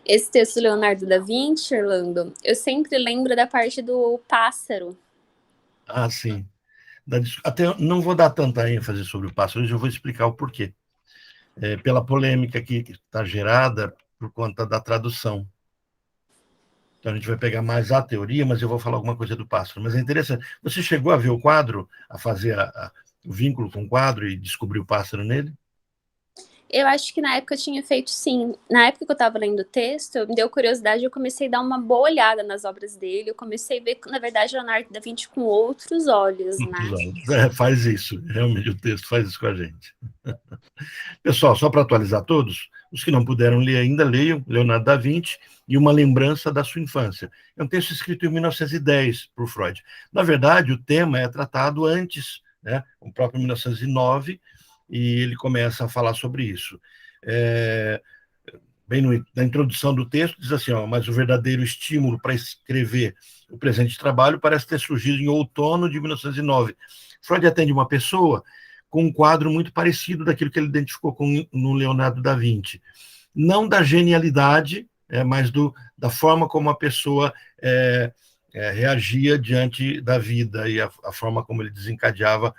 Esse texto do Leonardo da Vinci, Orlando, eu sempre lembro da parte do pássaro. Ah, sim. Até não vou dar tanta ênfase sobre o pássaro, hoje eu vou explicar o porquê. Pela polêmica que está gerada por conta da tradução. Então a gente vai pegar mais a teoria, mas eu vou falar alguma coisa do pássaro. Mas é interessante. Você chegou a ver o quadro, a fazer o vínculo com o quadro e descobrir o pássaro nele? Eu acho que na época eu tinha feito sim. Na época que eu tava lendo o texto, me deu curiosidade, eu comecei a dar uma boa olhada nas obras dele. Eu comecei a ver, na verdade, Leonardo da Vinci com outros olhos, né? Faz isso, realmente o texto faz isso com a gente. Pessoal, só para atualizar todos, os que não puderam ler ainda, leiam Leonardo da Vinci e Uma Lembrança da Sua Infância. É um texto escrito em 1910 por Freud. Na verdade, o tema é tratado antes, né, o próprio 1909, e ele começa a falar sobre isso. Bem na introdução do texto, diz assim, mas o verdadeiro estímulo para escrever o presente trabalho parece ter surgido em outono de 1909. Freud atende uma pessoa com um quadro muito parecido daquilo que ele identificou no Leonardo da Vinci. Não da genialidade, mas da forma como a pessoa reagia diante da vida e a forma como ele desencadeava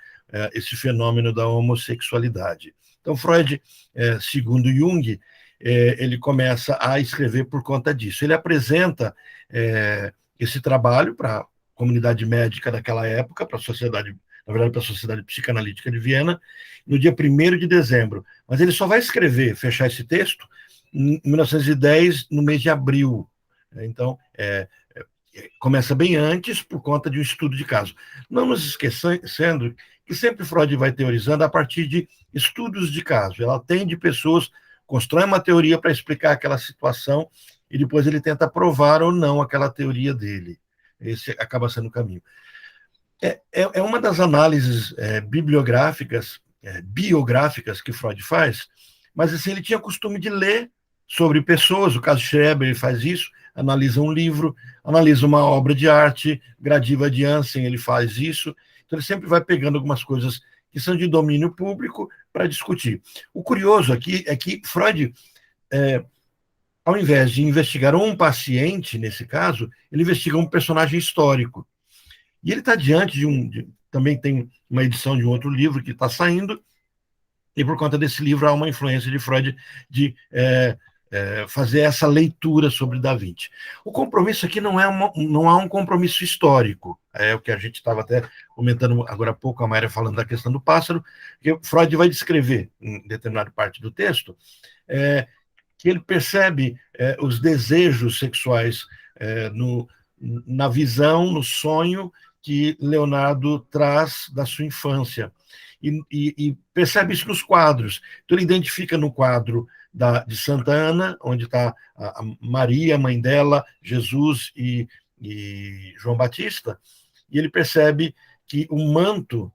esse fenômeno da homossexualidade. Então, Freud, segundo Jung, ele começa a escrever por conta disso. Ele apresenta esse trabalho para a comunidade médica daquela época, para a sociedade, na verdade, para a Sociedade Psicanalítica de Viena, no dia 1º de dezembro. Mas ele só vai escrever, fechar esse texto, em 1910, no mês de abril. Então, começa bem antes, por conta de um estudo de caso. Não nos esquecendo que sempre Freud vai teorizando a partir de estudos de caso. Ela atende pessoas, constrói uma teoria para explicar aquela situação e depois ele tenta provar ou não aquela teoria dele. Esse acaba sendo o caminho. É uma das análises bibliográficas, biográficas que Freud faz, mas assim, ele tinha costume de ler sobre pessoas. O caso Schreber, ele faz isso, analisa um livro, analisa uma obra de arte. Gradiva de Ansen, ele faz isso. Então, ele sempre vai pegando algumas coisas que são de domínio público para discutir. O curioso aqui é que Freud, ao invés de investigar um paciente, nesse caso, ele investiga um personagem histórico. E ele está diante também tem uma edição de um outro livro que está saindo, e por conta desse livro há uma influência de Freud de fazer essa leitura sobre Da Vinci. O compromisso aqui não há um compromisso histórico, é o que a gente estava até comentando agora há pouco, a Mayra falando da questão do pássaro, que Freud vai descrever, em determinada parte do texto, que ele percebe os desejos sexuais na visão, no sonho que Leonardo traz da sua infância. E percebe isso nos quadros. Então, ele identifica no quadro de Santa Ana, onde está a Maria, mãe dela, Jesus e João Batista, e ele percebe que o manto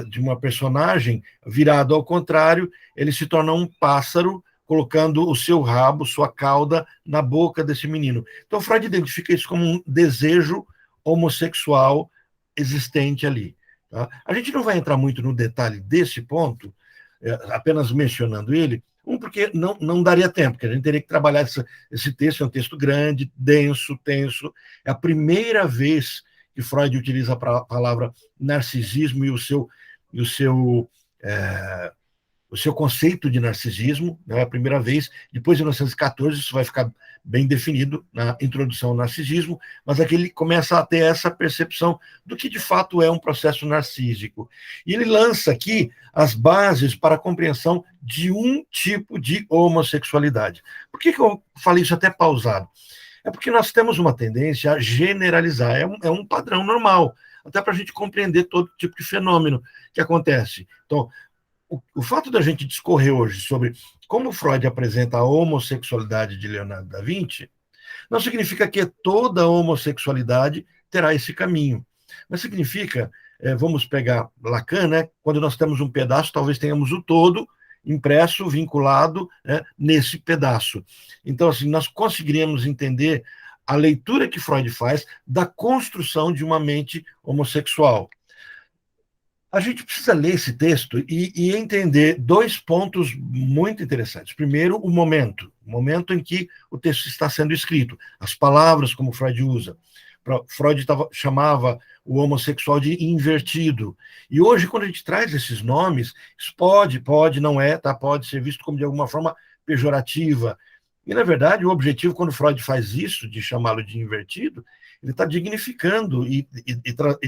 de uma personagem virado ao contrário, ele se torna um pássaro colocando o seu rabo, sua cauda, na boca desse menino. Então, Freud identifica isso como um desejo homossexual existente ali. Tá? A gente não vai entrar muito no detalhe desse ponto, apenas mencionando ele, porque não daria tempo, porque a gente teria que trabalhar esse texto, é um texto grande, denso, tenso. É a primeira vez que Freud utiliza a palavra narcisismo e o seu conceito de narcisismo, né, é a primeira vez. Depois de 1914, isso vai ficar bem definido na introdução ao narcisismo, mas aqui ele começa a ter essa percepção do que de fato é um processo narcísico. E ele lança aqui as bases para a compreensão de um tipo de homossexualidade. Por que eu falei isso até pausado? É porque nós temos uma tendência a generalizar, é um padrão normal, até para a gente compreender todo tipo de fenômeno que acontece. Então, o fato da gente discorrer hoje sobre como Freud apresenta a homossexualidade de Leonardo da Vinci não significa que toda homossexualidade terá esse caminho. Mas significa, vamos pegar Lacan, né? Quando nós temos um pedaço, talvez tenhamos o todo impresso, vinculado, né, nesse pedaço. Então, assim, nós conseguiríamos entender a leitura que Freud faz da construção de uma mente homossexual. A gente precisa ler esse texto e entender dois pontos muito interessantes. Primeiro, o momento em que o texto está sendo escrito, as palavras como Freud usa. Freud chamava o homossexual de invertido. E hoje, quando a gente traz esses nomes, isso pode, não é, tá? Pode ser visto como de alguma forma pejorativa. E, na verdade, o objetivo, quando Freud faz isso, de chamá-lo de invertido, ele está dignificando e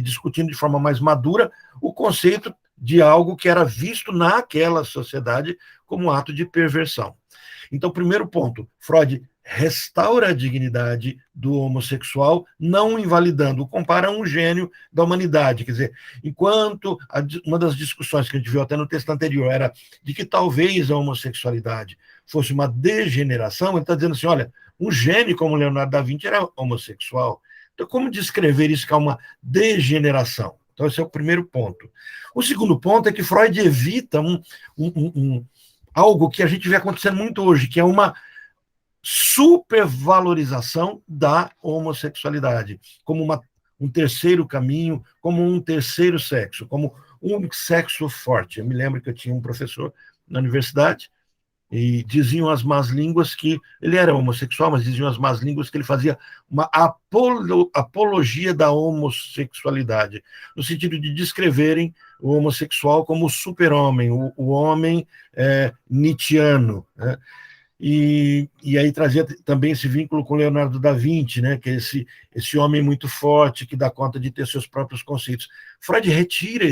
discutindo de forma mais madura o conceito de algo que era visto naquela sociedade como ato de perversão. Então, primeiro ponto, Freud restaura a dignidade do homossexual, não invalidando, compara a um gênio da humanidade. Quer dizer, enquanto uma das discussões que a gente viu até no texto anterior era de que talvez a homossexualidade fosse uma degeneração, ele está dizendo assim, olha, um gênio como Leonardo da Vinci era homossexual. Então, como descrever isso que é uma degeneração? Então, esse é o primeiro ponto. O segundo ponto é que Freud evita algo que a gente vê acontecendo muito hoje, que é uma supervalorização da homossexualidade, como um terceiro caminho, como um terceiro sexo, como um sexo forte. Eu me lembro que eu tinha um professor na universidade e diziam as más línguas que ele era homossexual, mas diziam as más línguas que ele fazia uma apologia da homossexualidade, no sentido de descreverem o homossexual como o super-homem, o homem nietzschiano, né? E aí trazia também esse vínculo com Leonardo da Vinci, né, que é esse homem muito forte, que dá conta de ter seus próprios conceitos. Freud retira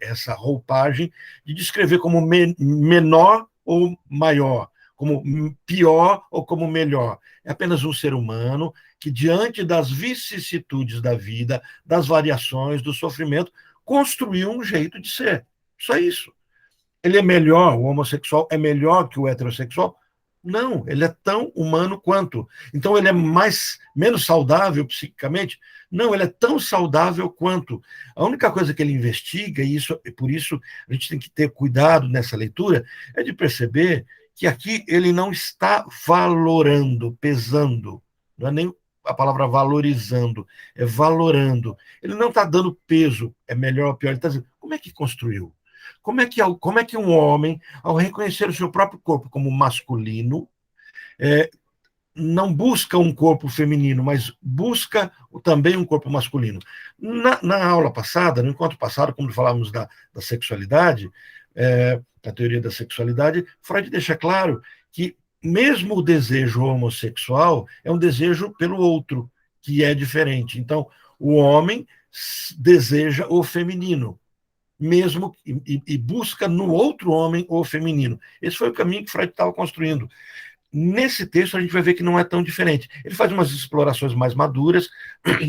essa roupagem de descrever como menor ou maior, como pior ou como melhor. É apenas um ser humano que, diante das vicissitudes da vida, das variações, do sofrimento, construiu um jeito de ser. Só isso. Ele é melhor, o homossexual é melhor que o heterossexual? Não, ele é tão humano quanto. Então, ele é menos saudável psiquicamente? Não, ele é tão saudável quanto. A única coisa que ele investiga, e por isso a gente tem que ter cuidado nessa leitura, é de perceber que aqui ele não está valorando, pesando, não é nem a palavra valorizando, é valorando. Ele não está dando peso, é melhor ou pior, ele está dizendo, como é que construiu? Como é que um homem, ao reconhecer o seu próprio corpo como masculino, não busca um corpo feminino, mas busca também um corpo masculino? Na aula passada, no encontro passado, quando falávamos da sexualidade, da teoria da sexualidade, Freud deixa claro que mesmo o desejo homossexual é um desejo pelo outro, que é diferente. Então, o homem deseja o feminino, mesmo e busca no outro homem o feminino. Esse foi o caminho que Freud estava construindo. Nesse texto, a gente vai ver que não é tão diferente. Ele faz umas explorações mais maduras,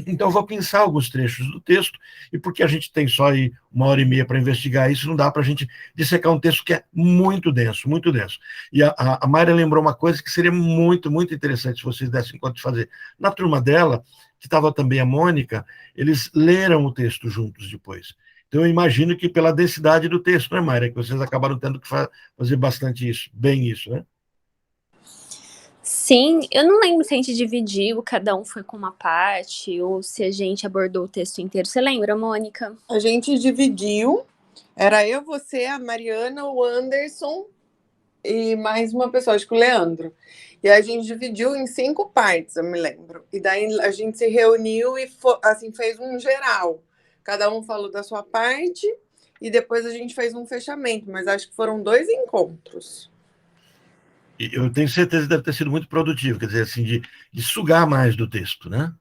então eu vou pensar alguns trechos do texto, e porque a gente tem só aí 1h30 para investigar isso, não dá para a gente dissecar um texto que é muito denso, muito denso. E a Mayra lembrou uma coisa que seria muito, muito interessante se vocês dessem conta de fazer. Na turma dela, que estava também a Mônica, eles leram o texto juntos depois. Então, eu imagino que pela densidade do texto, né, Mayra, que vocês acabaram tendo que fazer bastante isso, bem isso, né? Sim, eu não lembro se a gente dividiu, cada um foi com uma parte, ou se a gente abordou o texto inteiro. Você lembra, Mônica? A gente dividiu, era eu, você, a Mariana, o Anderson e mais uma pessoa, acho que o Leandro. E a gente dividiu em 5 partes, eu me lembro. E daí a gente se reuniu e assim, fez um geral. Cada um falou da sua parte e depois a gente fez um fechamento, mas acho que foram 2 encontros. Eu tenho certeza que deve ter sido muito produtivo, quer dizer, assim, de sugar mais do texto, né?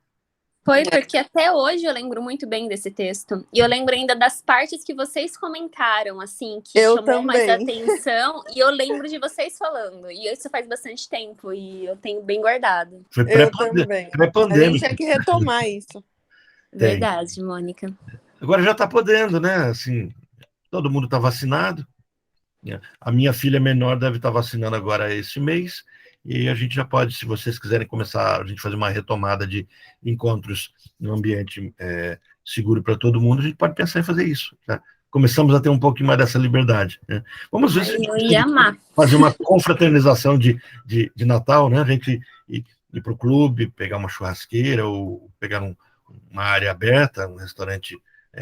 Foi, porque até hoje eu lembro muito bem desse texto. E eu lembro ainda das partes que vocês comentaram, assim, que chamou mais atenção. E eu lembro de vocês falando. E isso faz bastante tempo, e eu tenho bem guardado. Foi pré-pandêmico. A gente tinha que retomar isso. Verdade, Mônica. Agora já está podendo, né? Assim, todo mundo está vacinado. A minha filha menor deve estar vacinando agora esse mês. E a gente já pode, se vocês quiserem começar, a gente fazer uma retomada de encontros no ambiente seguro para todo mundo, a gente pode pensar em fazer isso. Tá? Começamos a ter um pouquinho mais dessa liberdade. Né? Vamos ver se a gente pode fazer uma confraternização de Natal, né? A gente ir para o clube, pegar uma churrasqueira ou pegar uma área aberta, um restaurante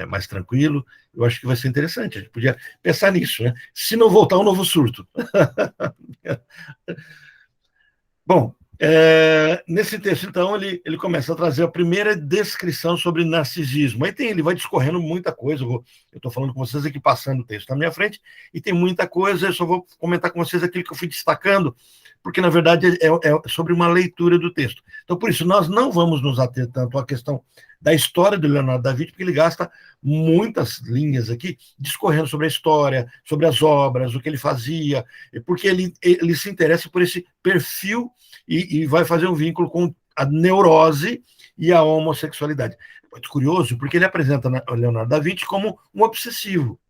mais tranquilo. Eu acho que vai ser interessante. A gente podia pensar nisso, né? Se não voltar um novo surto. Bom, nesse texto, então, ele começa a trazer a primeira descrição sobre narcisismo. Aí ele vai discorrendo muita coisa. Eu estou falando com vocês aqui, passando o texto na minha frente, e tem muita coisa. Eu só vou comentar com vocês aquilo que eu fui destacando, porque, na verdade, é sobre uma leitura do texto. Então, por isso, nós não vamos nos ater tanto à questão da história do Leonardo da Vinci, porque ele gasta muitas linhas aqui, discorrendo sobre a história, sobre as obras, o que ele fazia, porque ele se interessa por esse perfil e vai fazer um vínculo com a neurose e a homossexualidade. É muito curioso, porque ele apresenta o Leonardo da Vinci como um obsessivo,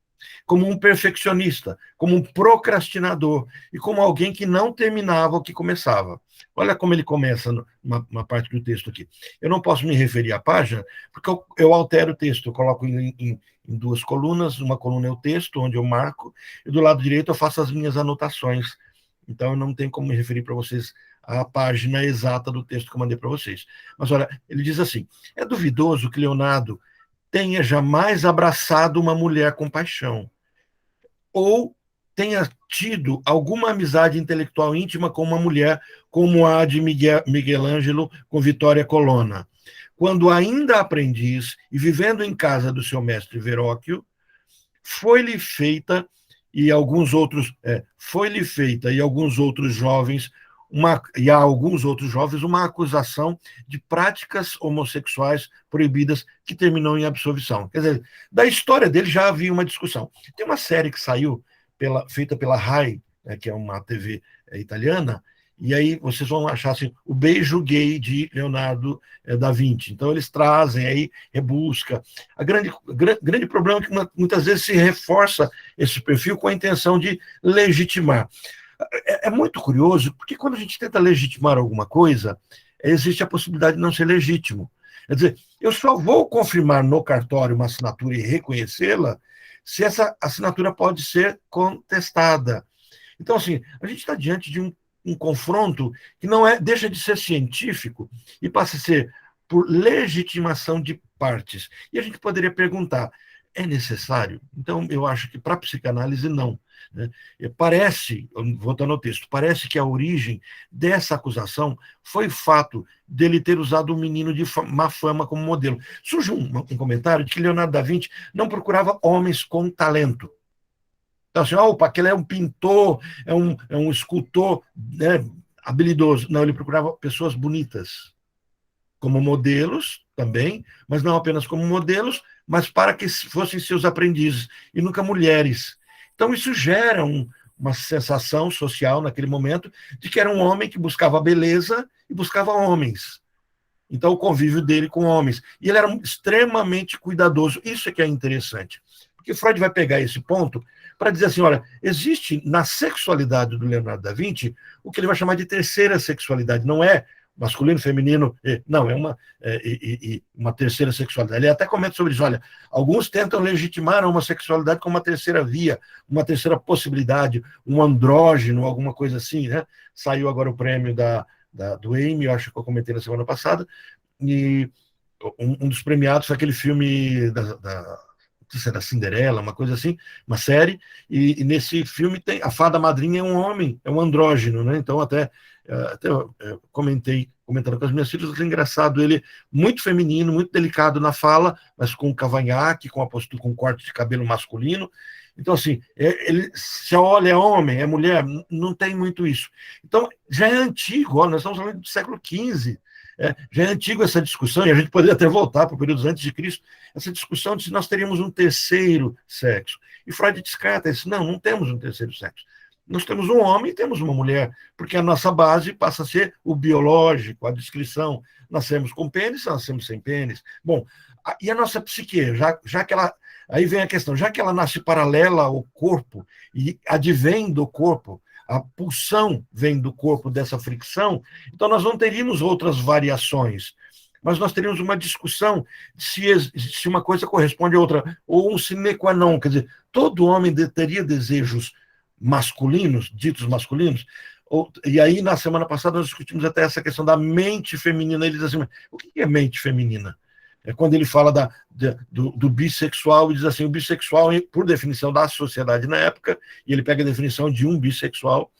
como um perfeccionista, como um procrastinador e como alguém que não terminava o que começava. Olha como ele começa uma parte do texto aqui. Eu não posso me referir à página, porque eu altero o texto, eu coloco em duas colunas, uma coluna é o texto, onde eu marco, e do lado direito eu faço as minhas anotações. Então eu não tenho como me referir para vocês à página exata do texto que eu mandei para vocês. Mas olha, ele diz assim: é duvidoso que Leonardo tenha jamais abraçado uma mulher com paixão, ou tenha tido alguma amizade intelectual íntima com uma mulher como a de Miguel Ângelo com Vitória Colonna. Quando ainda aprendiz e vivendo em casa do seu mestre Verrocchio, foi-lhe feita e alguns outros jovens a alguns outros jovens uma acusação de práticas homossexuais proibidas que terminou em absolvição. Quer dizer, da história dele já havia uma discussão. Tem uma série que saiu, feita pela Rai, que é uma TV italiana, e aí vocês vão achar assim, o beijo gay de Leonardo da Vinci. Então eles trazem aí, rebusca. Grande problema é que muitas vezes se reforça esse perfil com a intenção de legitimar. É muito curioso, porque quando a gente tenta legitimar alguma coisa, existe a possibilidade de não ser legítimo. Quer dizer, eu só vou confirmar no cartório uma assinatura e reconhecê-la se essa assinatura pode ser contestada. Então, assim, a gente está diante de um confronto que não deixa de ser científico e passa a ser por legitimação de partes. E a gente poderia perguntar, é necessário? Então, eu acho que para a psicanálise, não. Né? Parece, voltando ao texto, parece que a origem dessa acusação foi o fato dele ter usado um menino de má fama como modelo. Surge um comentário de que Leonardo da Vinci não procurava homens com talento. Então, assim, opa, aquele é um pintor, é um escultor, né, habilidoso. Não, ele procurava pessoas bonitas, como modelos também, mas não apenas como modelos, mas para que fossem seus aprendizes, e nunca mulheres. Então, isso gera uma sensação social, naquele momento, de que era um homem que buscava beleza e buscava homens. Então, o convívio dele com homens. E ele era extremamente cuidadoso. Isso é que é interessante. Porque Freud vai pegar esse ponto para dizer assim, olha, existe na sexualidade do Leonardo da Vinci o que ele vai chamar de terceira sexualidade. Não é masculino, feminino, não, é uma terceira sexualidade. Ele até comenta sobre isso, olha, alguns tentam legitimar a homossexualidade como uma terceira via, uma terceira possibilidade, um andrógeno, alguma coisa assim, né? Saiu agora o prêmio do Emmy, eu acho que eu comentei na semana passada, e um dos premiados foi aquele filme da Cinderela, uma coisa assim, uma série, e nesse filme tem a fada madrinha é um homem, é um andrógeno, né? Então até comentando com as minhas filhas, é engraçado, ele muito feminino, muito delicado na fala, mas com cavanhaque, com a postura, com corte de cabelo masculino. Então, assim, ele se olha, é homem, é mulher, não tem muito isso. Então, já é antigo, nós estamos falando do século XV, já é antigo essa discussão, e a gente poderia até voltar para o período antes de Cristo, essa discussão de se nós teríamos um terceiro sexo. E Freud descarta isso, não temos um terceiro sexo. Nós temos um homem e temos uma mulher, porque a nossa base passa a ser o biológico, a descrição. Nascemos com pênis, nascemos sem pênis. Bom, e a nossa psique, já que ela... Aí vem a questão, já que ela nasce paralela ao corpo e advém do corpo, a pulsão vem do corpo dessa fricção, então nós não teríamos outras variações, mas nós teríamos uma discussão se uma coisa corresponde a outra, ou um sine qua non, quer dizer, todo homem teria desejos masculinos, ditos masculinos, e aí na semana passada nós discutimos até essa questão da mente feminina. Ele diz assim, o que é mente feminina? É quando ele fala do bissexual, e diz assim, o bissexual, por definição da sociedade na época, e ele pega a definição de um bissexual,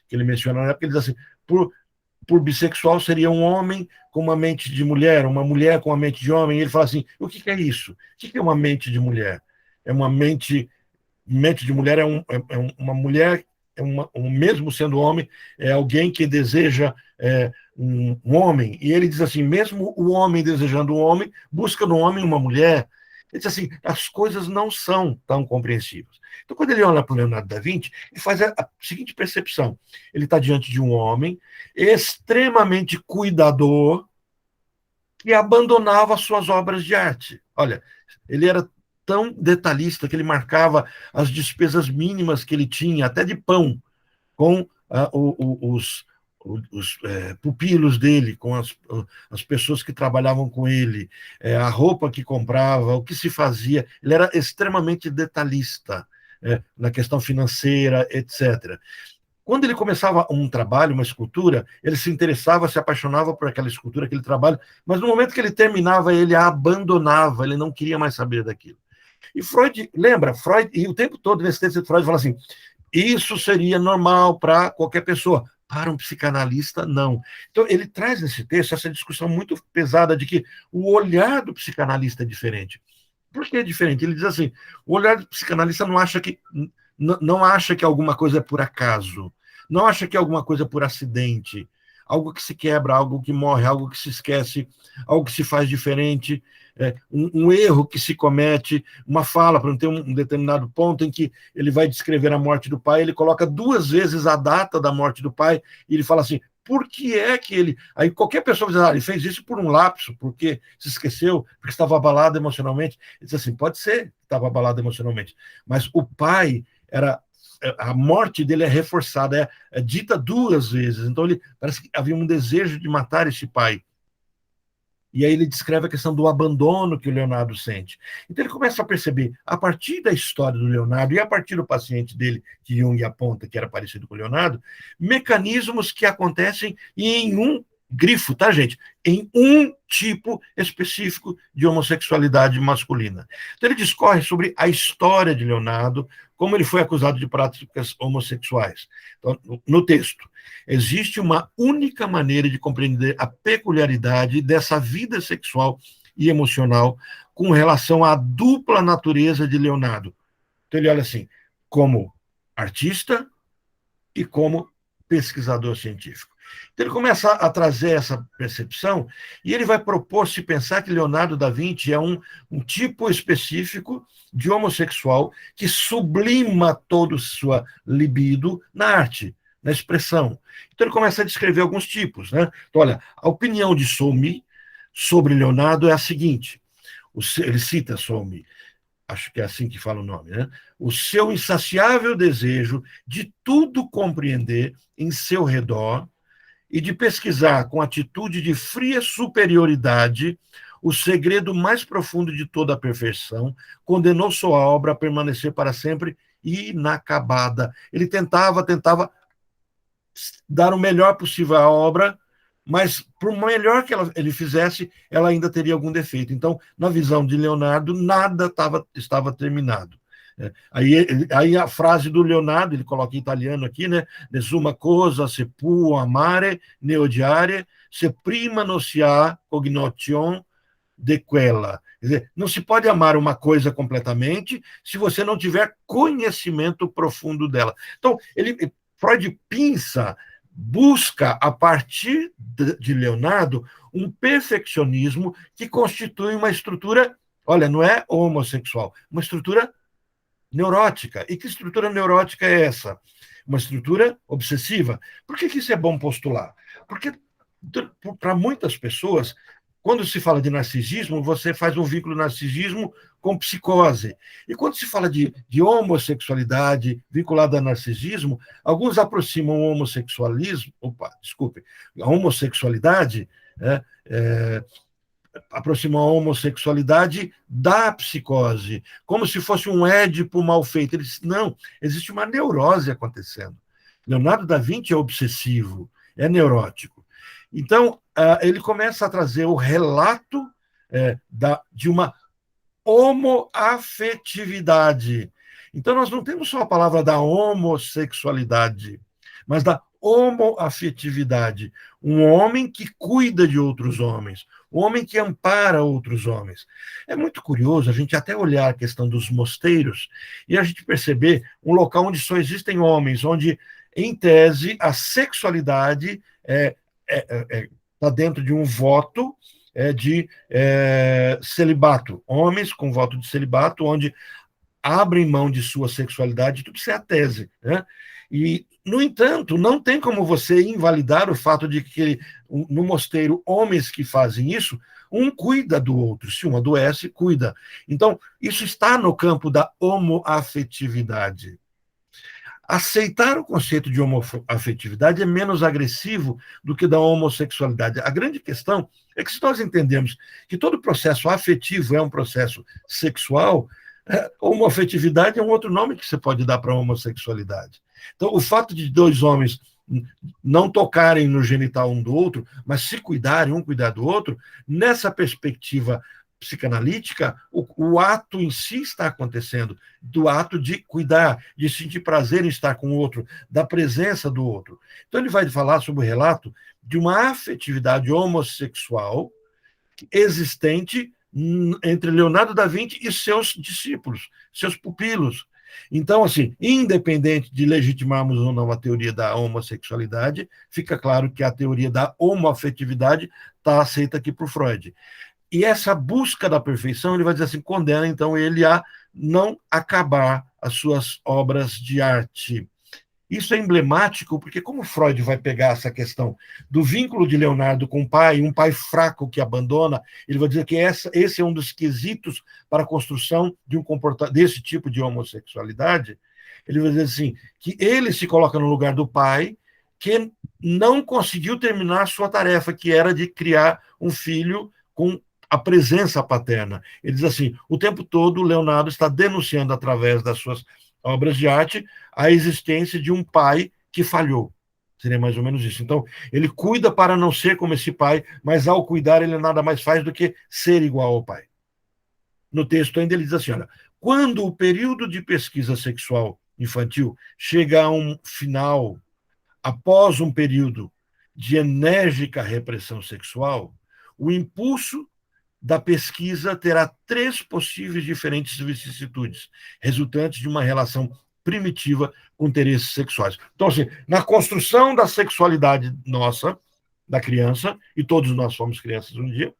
que ele menciona na época, ele diz assim, por bissexual seria um homem com uma mente de mulher, uma mulher com uma mente de homem, e ele fala assim, o que é isso? O que é uma mente de mulher? É uma mente de mulher, uma mulher, mesmo sendo homem, é alguém que deseja um homem, e ele diz assim, mesmo o homem desejando um homem, busca no homem uma mulher. Ele diz assim, as coisas não são tão compreensíveis. Então, quando ele olha para o Leonardo da Vinci, ele faz a seguinte percepção, ele está diante de um homem extremamente cuidador, que abandonava suas obras de arte. Olha, ele era tão detalhista que ele marcava as despesas mínimas que ele tinha, até de pão, com os pupilos dele, com as pessoas que trabalhavam com ele, a roupa que comprava, o que se fazia. Ele era extremamente detalhista na questão financeira, etc. Quando ele começava um trabalho, uma escultura, ele se interessava, se apaixonava por aquela escultura, aquele trabalho, mas no momento que ele terminava, ele a abandonava, ele não queria mais saber daquilo. E Freud, lembra, Freud, e o tempo todo nesse texto, Freud fala assim, isso seria normal para qualquer pessoa, para um psicanalista, não. Então, ele traz nesse texto essa discussão muito pesada de que o olhar do psicanalista é diferente. Por que é diferente? Ele diz assim, o olhar do psicanalista não acha que alguma coisa é por acaso, não acha que alguma coisa é por acidente, algo que se quebra, algo que morre, algo que se esquece, algo que se faz diferente, um erro que se comete, uma fala, para não ter um determinado ponto em que ele vai descrever a morte do pai, ele coloca 2 vezes a data da morte do pai, e ele fala assim, por que é que ele... Aí qualquer pessoa vai dizer, ele fez isso por um lapso, porque se esqueceu, porque estava abalado emocionalmente. Ele diz assim, pode ser que estava abalado emocionalmente, mas o pai a morte dele é reforçada, é dita 2 vezes, então parece que havia um desejo de matar esse pai. E aí ele descreve a questão do abandono que o Leonardo sente. Então ele começa a perceber, a partir da história do Leonardo e a partir do paciente dele, que Jung aponta que era parecido com o Leonardo, mecanismos que acontecem em um grifo, tá, gente? Em um tipo específico de homossexualidade masculina. Então ele discorre sobre a história de Leonardo, como ele foi acusado de práticas homossexuais. Então, no texto, existe uma única maneira de compreender a peculiaridade dessa vida sexual e emocional com relação à dupla natureza de Leonardo. Então ele olha assim, como artista e como pesquisador científico. Então ele começa a trazer essa percepção e ele vai propor-se pensar que Leonardo da Vinci é um tipo específico de homossexual que sublima toda sua libido na arte, na expressão. Então ele começa a descrever alguns tipos, né? Então, olha, a opinião de Sommi sobre Leonardo é a seguinte, ele cita Sommi, acho que é assim que fala o nome, né? O seu insaciável desejo de tudo compreender em seu redor e de pesquisar com atitude de fria superioridade o segredo mais profundo de toda a perfeição, condenou sua obra a permanecer para sempre inacabada. Ele tentava dar o melhor possível à obra, mas por melhor que ele fizesse, ela ainda teria algum defeito. Então, na visão de Leonardo, nada estava terminado. Aí a frase do Leonardo, ele coloca em italiano aqui, né? Nessuna cosa se può amare né odiare se prima non si ha cognizione de quella. Quer dizer, não se pode amar uma coisa completamente se você não tiver conhecimento profundo dela. Então, Freud busca, a partir de Leonardo, um perfeccionismo que constitui uma estrutura, olha, não é homossexual, uma estrutura neurótica. E que estrutura neurótica é essa? Uma estrutura obsessiva. Por que isso é bom postular? Porque, para muitas pessoas, quando se fala de narcisismo, você faz um vínculo narcisismo com psicose. E quando se fala de homossexualidade vinculada a narcisismo, alguns aproximam o homossexualismo, a homossexualidade, aproximam a homossexualidade da psicose, como se fosse um Édipo mal feito. Ele disse, não, existe uma neurose acontecendo. Leonardo da Vinci é obsessivo, é neurótico. Então, ele começa a trazer o relato de uma homoafetividade. Então, nós não temos só a palavra da homossexualidade, mas da homoafetividade. Um homem que cuida de outros homens, um homem que ampara outros homens. É muito curioso a gente até olhar a questão dos mosteiros e a gente perceber um local onde só existem homens, onde, em tese, a sexualidade está dentro de um voto de celibato. Homens com voto de celibato, onde abrem mão de sua sexualidade, tudo isso é a tese, né? E, no entanto, não tem como você invalidar o fato de que no mosteiro, homens que fazem isso, um cuida do outro. Se um adoece, cuida. Então, isso está no campo da homoafetividade. Aceitar o conceito de homoafetividade é menos agressivo do que da homossexualidade. A grande questão é que, se nós entendemos que todo processo afetivo é um processo sexual, homoafetividade é um outro nome que você pode dar para a homossexualidade. Então, o fato de dois homens não tocarem no genital um do outro, mas se cuidarem, um cuidar do outro, nessa perspectiva psicanalítica, o ato em si está acontecendo, do ato de cuidar, de sentir prazer em estar com o outro, da presença do outro. Então, ele vai falar sobre o relato de uma afetividade homossexual existente entre Leonardo da Vinci e seus discípulos, seus pupilos. Então, assim, independente de legitimarmos ou não a teoria da homossexualidade, fica claro que a teoria da homoafetividade está aceita aqui por Freud. E essa busca da perfeição, ele vai dizer assim, condena, então, ele a não acabar as suas obras de arte. Isso é emblemático, porque como Freud vai pegar essa questão do vínculo de Leonardo com o pai, um pai fraco que abandona, ele vai dizer que esse é um dos quesitos para a construção de desse tipo de homossexualidade. Ele vai dizer assim, que ele se coloca no lugar do pai, que não conseguiu terminar a sua tarefa, que era de criar um filho com a presença paterna. Ele diz assim, o tempo todo Leonardo está denunciando através das suas obras de arte, a existência de um pai que falhou. Seria mais ou menos isso. Então, ele cuida para não ser como esse pai, mas ao cuidar ele nada mais faz do que ser igual ao pai. No texto ainda ele diz assim, olha, quando o período de pesquisa sexual infantil chega a um final, após um período de enérgica repressão sexual, o impulso da pesquisa terá 3 possíveis diferentes vicissitudes, resultantes de uma relação primitiva com interesses sexuais. Então, assim, na construção da sexualidade nossa, da criança, e todos nós somos crianças um dia,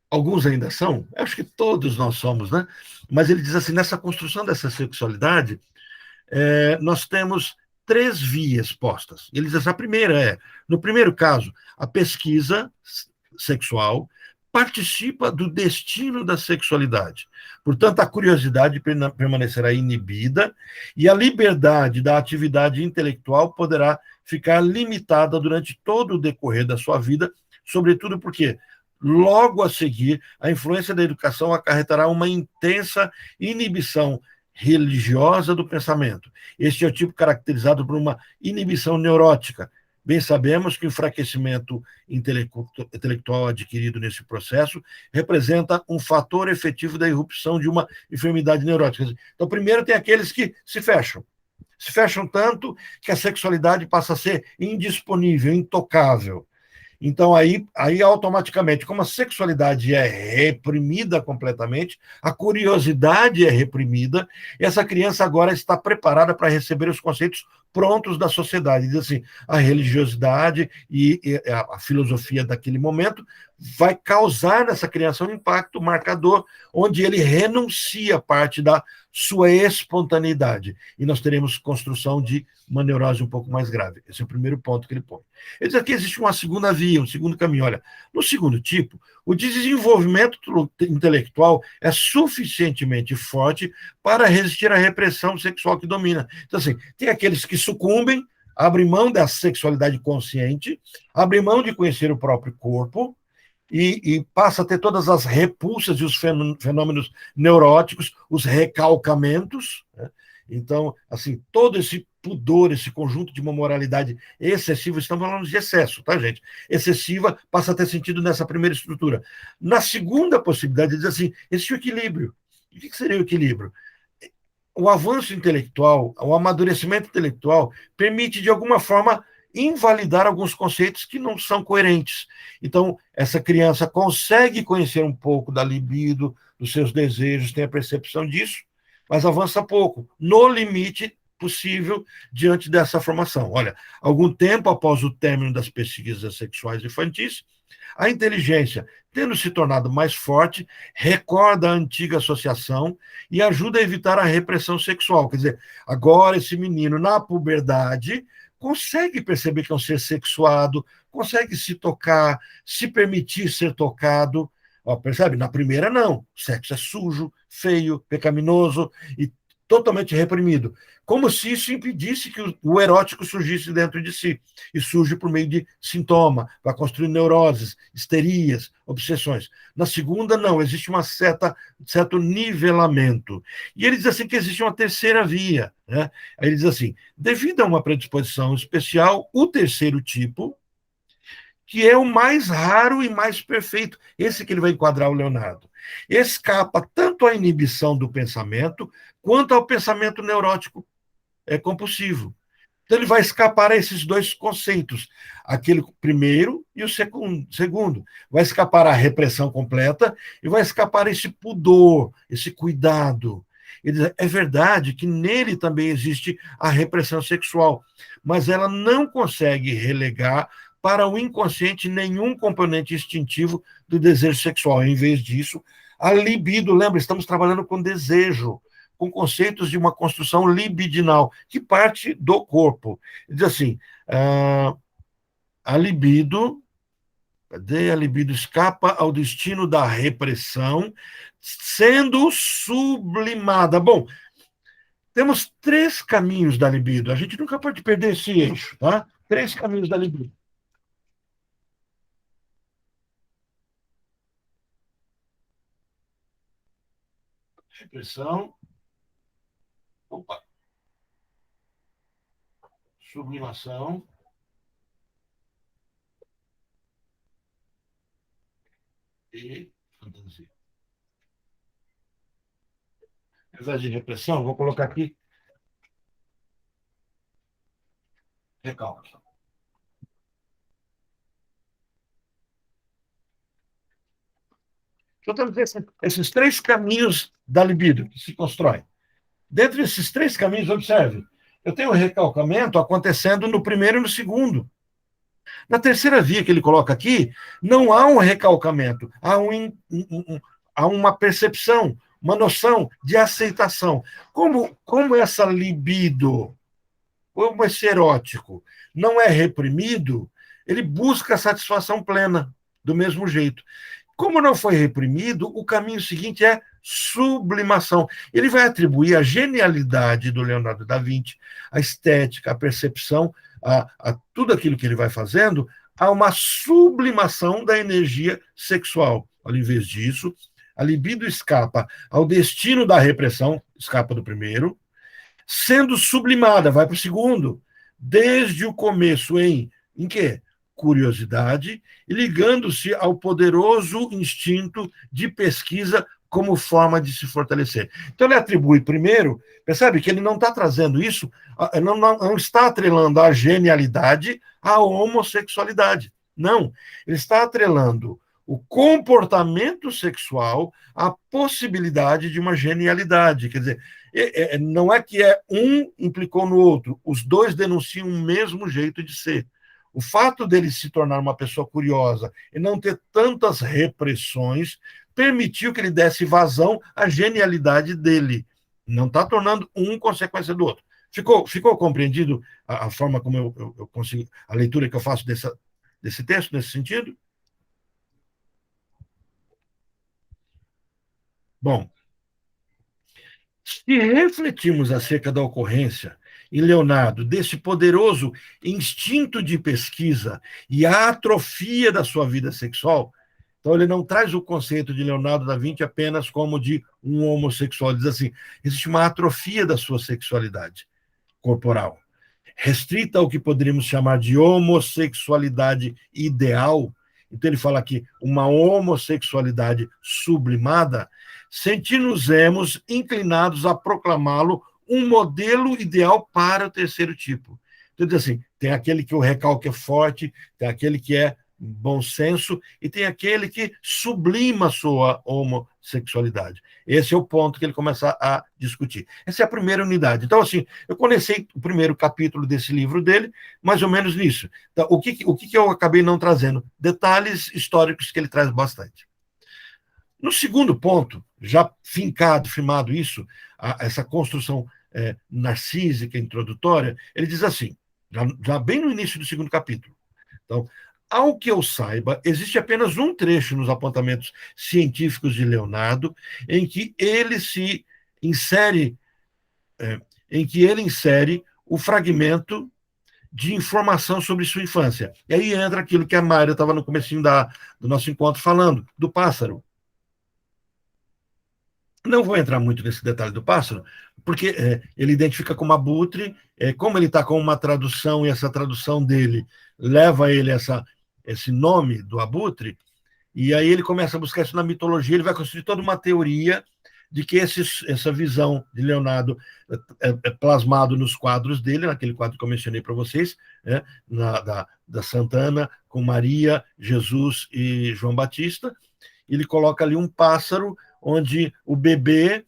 alguns ainda são, acho que todos nós somos, né? Mas ele diz assim, nessa construção dessa sexualidade, nós temos 3 vias postas. Ele diz assim, a primeira no primeiro caso, a pesquisa sexual participa do destino da sexualidade. Portanto, a curiosidade permanecerá inibida e a liberdade da atividade intelectual poderá ficar limitada durante todo o decorrer da sua vida, sobretudo porque, logo a seguir, a influência da educação acarretará uma intensa inibição religiosa do pensamento. Este é o tipo caracterizado por uma inibição neurótica. Bem sabemos que o enfraquecimento intelectual adquirido nesse processo representa um fator efetivo da irrupção de uma enfermidade neurótica. Então, primeiro tem aqueles que se fecham tanto que a sexualidade passa a ser indisponível, intocável. Então, aí automaticamente, como a sexualidade é reprimida completamente, a curiosidade é reprimida, essa criança agora está preparada para receber os conceitos prontos da sociedade. Diz assim, a religiosidade e a filosofia daquele momento vai causar nessa criança um impacto marcador, onde ele renuncia parte da sua espontaneidade. E nós teremos construção de uma neurose um pouco mais grave. Esse é o primeiro ponto que ele põe. Ele diz que existe uma segunda via, um segundo caminho. Olha, no segundo tipo, o desenvolvimento intelectual é suficientemente forte para resistir à repressão sexual que domina. Então, assim, tem aqueles que sucumbem, abrem mão da sexualidade consciente, abrem mão de conhecer o próprio corpo, e passa a ter todas as repulsas e os fenômenos neuróticos, os recalcamentos, né? Então, assim, todo esse pudor, esse conjunto de uma moralidade excessiva, estamos falando de excesso, tá, gente? Excessiva passa a ter sentido nessa primeira estrutura. Na segunda possibilidade, diz assim, existe o equilíbrio. O que seria o equilíbrio? O avanço intelectual, o amadurecimento intelectual, permite, de alguma forma, invalidar alguns conceitos que não são coerentes. Então, essa criança consegue conhecer um pouco da libido, dos seus desejos, tem a percepção disso, mas avança pouco, no limite possível diante dessa formação. Olha, algum tempo após o término das pesquisas sexuais infantis, a inteligência, tendo se tornado mais forte, recorda a antiga associação e ajuda a evitar a repressão sexual. Quer dizer, agora esse menino, na puberdade, consegue perceber que é um ser sexuado, consegue se tocar, se permitir ser tocado. Ó, percebe? Na primeira, não. O sexo é sujo, feio, pecaminoso e totalmente reprimido. Como se isso impedisse que o erótico surgisse dentro de si. E surge por meio de sintoma, vai construir neuroses, histerias, obsessões. Na segunda, não. Existe certo nivelamento. E ele diz assim que existe uma terceira via. Né? Aí ele diz assim, devido a uma predisposição especial, o terceiro tipo, que é o mais raro e mais perfeito, esse que ele vai enquadrar o Leonardo, escapa tanto à inibição do pensamento, quanto ao pensamento neurótico compulsivo. Então, ele vai escapar a esses dois conceitos, aquele primeiro e o segundo. Vai escapar à repressão completa e vai escapar a esse pudor, esse cuidado. Ele diz, é verdade que nele também existe a repressão sexual, mas ela não consegue relegar para o inconsciente nenhum componente instintivo do desejo sexual. Em vez disso, a libido, lembra, estamos trabalhando com desejo, com conceitos de uma construção libidinal, que parte do corpo. Diz assim, a libido escapa ao destino da repressão, sendo sublimada. Bom, temos 3 caminhos da libido. A gente nunca pode perder esse eixo, tá? 3 caminhos da libido. Repressão. Opa. Sublimação. E fantasia. Ao invés de repressão, vou colocar aqui recalque. Então, temos esses 3 caminhos da libido que se constroem. Dentro desses 3 caminhos, observe, eu tenho o recalcamento acontecendo no primeiro e no segundo. Na terceira via que ele coloca aqui, não há um recalcamento, há uma percepção, uma noção de aceitação. Como essa libido, como esse erótico não é reprimido, ele busca a satisfação plena, do mesmo jeito. Como não foi reprimido, o caminho seguinte é sublimação. Ele vai atribuir a genialidade do Leonardo da Vinci, a estética, a percepção, a tudo aquilo que ele vai fazendo, a uma sublimação da energia sexual. Ao invés disso, a libido escapa ao destino da repressão, escapa do primeiro, sendo sublimada, vai para o segundo, desde o começo em quê? Curiosidade, e ligando-se ao poderoso instinto de pesquisa como forma de se fortalecer. Então, ele atribui primeiro, percebe que ele não está trazendo isso, não está atrelando a genialidade à homossexualidade. Não, ele está atrelando o comportamento sexual à possibilidade de uma genialidade. Quer dizer, não é que um implicou no outro, os dois denunciam o mesmo jeito de ser. O fato dele se tornar uma pessoa curiosa e não ter tantas repressões permitiu que ele desse vazão à genialidade dele. Não está tornando um consequência do outro. Ficou compreendido a forma como eu consigo, a leitura que eu faço desse texto, nesse sentido? Bom, se refletirmos acerca da ocorrência em Leonardo desse poderoso instinto de pesquisa e a atrofia da sua vida sexual, Então, ele não traz o conceito de Leonardo da Vinci apenas como de um homossexual. Ele diz assim, existe uma atrofia da sua sexualidade corporal, restrita ao que poderíamos chamar de homossexualidade ideal. Então, ele fala aqui, uma homossexualidade sublimada, sentir-nos-emos inclinados a proclamá-lo um modelo ideal para o terceiro tipo. Então, diz assim, tem aquele que o recalque é forte, tem aquele que é bom senso, e tem aquele que sublima a sua homossexualidade. Esse é o ponto que ele começa a discutir. Essa é a primeira unidade. Então, assim, eu comecei o primeiro capítulo desse livro dele, mais ou menos nisso. Então, o que eu acabei não trazendo? Detalhes históricos que ele traz bastante. No segundo ponto, já firmado isso, essa construção narcísica, introdutória, ele diz assim, já bem no início do segundo capítulo. Então, ao que eu saiba, existe apenas um trecho nos apontamentos científicos de Leonardo em que ele se insere, o fragmento de informação sobre sua infância. E aí entra aquilo que a Mayra estava no comecinho do nosso encontro falando, do pássaro. Não vou entrar muito nesse detalhe do pássaro, porque ele identifica como abutre, como ele está com uma tradução, e essa tradução dele leva ele esse nome do abutre, e aí ele começa a buscar isso na mitologia, ele vai construir toda uma teoria de que essa visão de Leonardo é plasmado nos quadros dele, naquele quadro que eu mencionei para vocês, da Santana, com Maria, Jesus e João Batista. Ele coloca ali um pássaro, onde o bebê,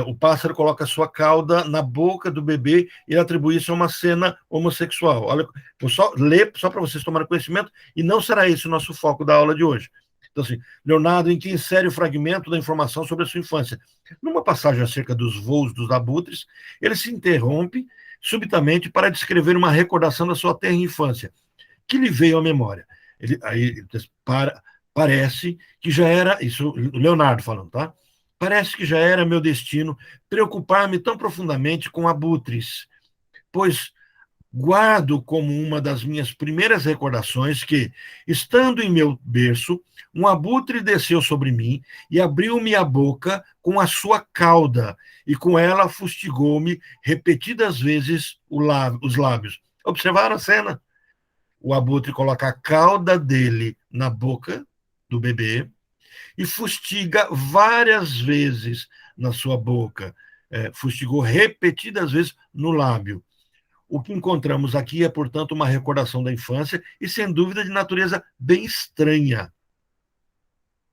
o pássaro coloca a sua cauda na boca do bebê e atribui isso a uma cena homossexual. Olha, vou só ler, só para vocês tomarem conhecimento, e não será esse o nosso foco da aula de hoje. Então, assim, Leonardo, em que insere o fragmento da informação sobre a sua infância. Numa passagem acerca dos voos dos abutres, ele se interrompe subitamente para descrever uma recordação da sua terra infância, que lhe veio à memória. Parece que já era, isso o Leonardo falando, tá? Parece que já era meu destino preocupar-me tão profundamente com abutres, pois guardo como uma das minhas primeiras recordações que, estando em meu berço, um abutre desceu sobre mim e abriu-me a boca com a sua cauda, e com ela fustigou-me repetidas vezes os lábios. Observaram a cena? O abutre coloca a cauda dele na boca do bebê e fustiga várias vezes na sua boca, fustigou repetidas vezes no lábio. O que encontramos aqui é, portanto, uma recordação da infância e, sem dúvida, de natureza bem estranha.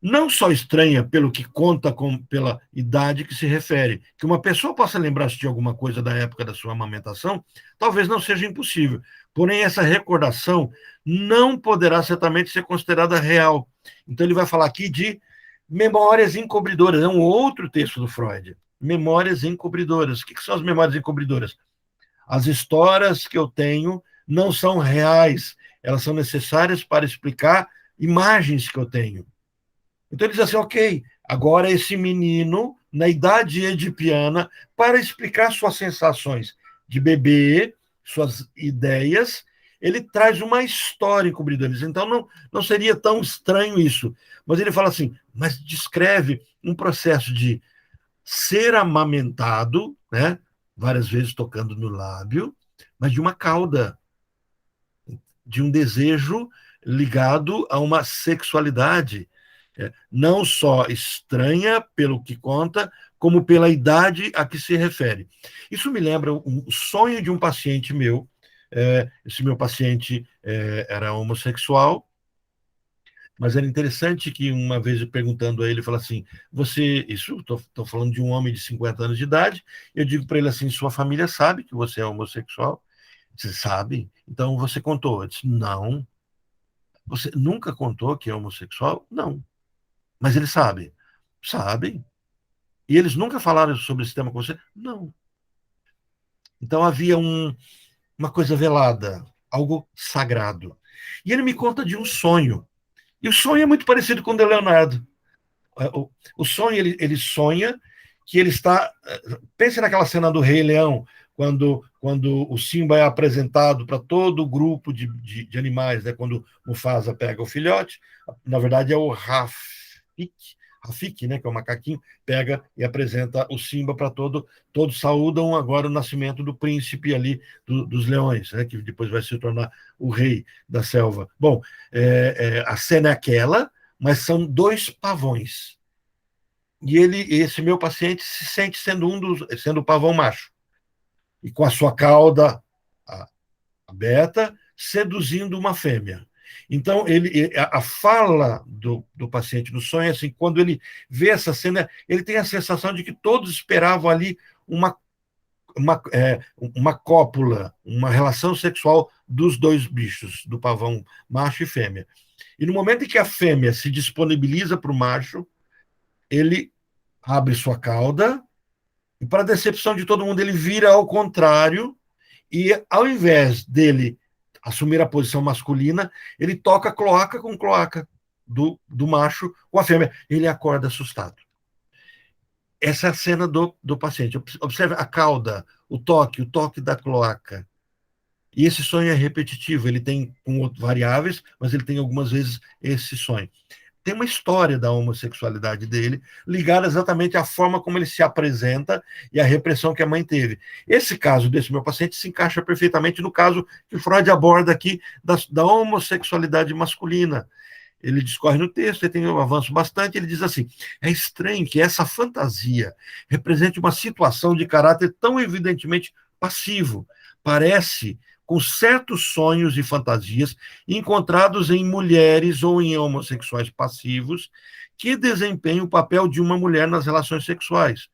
Não só estranha pelo que conta pela idade que se refere. Que uma pessoa possa lembrar-se de alguma coisa da época da sua amamentação, talvez não seja impossível. Porém, essa recordação não poderá certamente ser considerada real. Então, ele vai falar aqui de memórias encobridoras. É um outro texto do Freud. Memórias encobridoras. O que são as memórias encobridoras? As histórias que eu tenho não são reais, elas são necessárias para explicar imagens que eu tenho. Então ele diz assim, ok, agora esse menino, na idade edipiana, para explicar suas sensações de bebê, suas ideias, ele traz uma história encobridora. Então não seria tão estranho isso. Mas ele fala assim, mas descreve um processo de ser amamentado, né? Várias vezes tocando no lábio, mas de uma cauda, de um desejo ligado a uma sexualidade, não só estranha pelo que conta, como pela idade a que se refere. Isso me lembra um sonho de um paciente meu. Esse meu paciente era homossexual, mas era interessante que uma vez perguntando a ele, ele falou assim, estou falando de um homem de 50 anos de idade, eu digo para ele assim, sua família sabe que você é homossexual? Você sabe? Então você contou? Eu disse, não. Você nunca contou que é homossexual? Não. Mas eles sabem? Sabem. E eles nunca falaram sobre esse tema com você? Não. Então havia uma coisa velada, algo sagrado. E ele me conta de um sonho. E o sonho é muito parecido com o de Leonardo. O sonho, ele sonha que ele está... Pense naquela cena do Rei Leão, quando o Simba é apresentado para todo o grupo de animais, né? Quando Mufasa pega o filhote, na verdade é o Raf, Rafiki, né, que é o macaquinho, pega e apresenta o Simba para todos saúdam agora o nascimento do príncipe ali dos leões, né, que depois vai se tornar o rei da selva. Bom, a cena é aquela, mas são 2 pavões. E esse meu paciente se sente sendo sendo o pavão macho. E com a sua cauda aberta, seduzindo uma fêmea. Então, a fala do paciente no sonho é assim, quando ele vê essa cena, ele tem a sensação de que todos esperavam ali uma cópula, uma relação sexual dos 2 bichos, do pavão macho e fêmea. E no momento em que a fêmea se disponibiliza para o macho, ele abre sua cauda, e para decepção de todo mundo, ele vira ao contrário, e ao invés dele assumir a posição masculina, ele toca cloaca com cloaca do macho com a fêmea. Ele acorda assustado. Essa é a cena do paciente. Observe a cauda, o toque da cloaca. E esse sonho é repetitivo, ele tem variáveis, mas ele tem algumas vezes esse sonho. Tem uma história da homossexualidade dele, ligada exatamente à forma como ele se apresenta e à repressão que a mãe teve. Esse caso desse meu paciente se encaixa perfeitamente no caso que Freud aborda aqui da homossexualidade masculina. Ele discorre no texto, ele tem um avanço bastante, ele diz assim, é estranho que essa fantasia represente uma situação de caráter tão evidentemente passivo. Parece com certos sonhos e fantasias encontrados em mulheres ou em homossexuais passivos que desempenham o papel de uma mulher nas relações sexuais.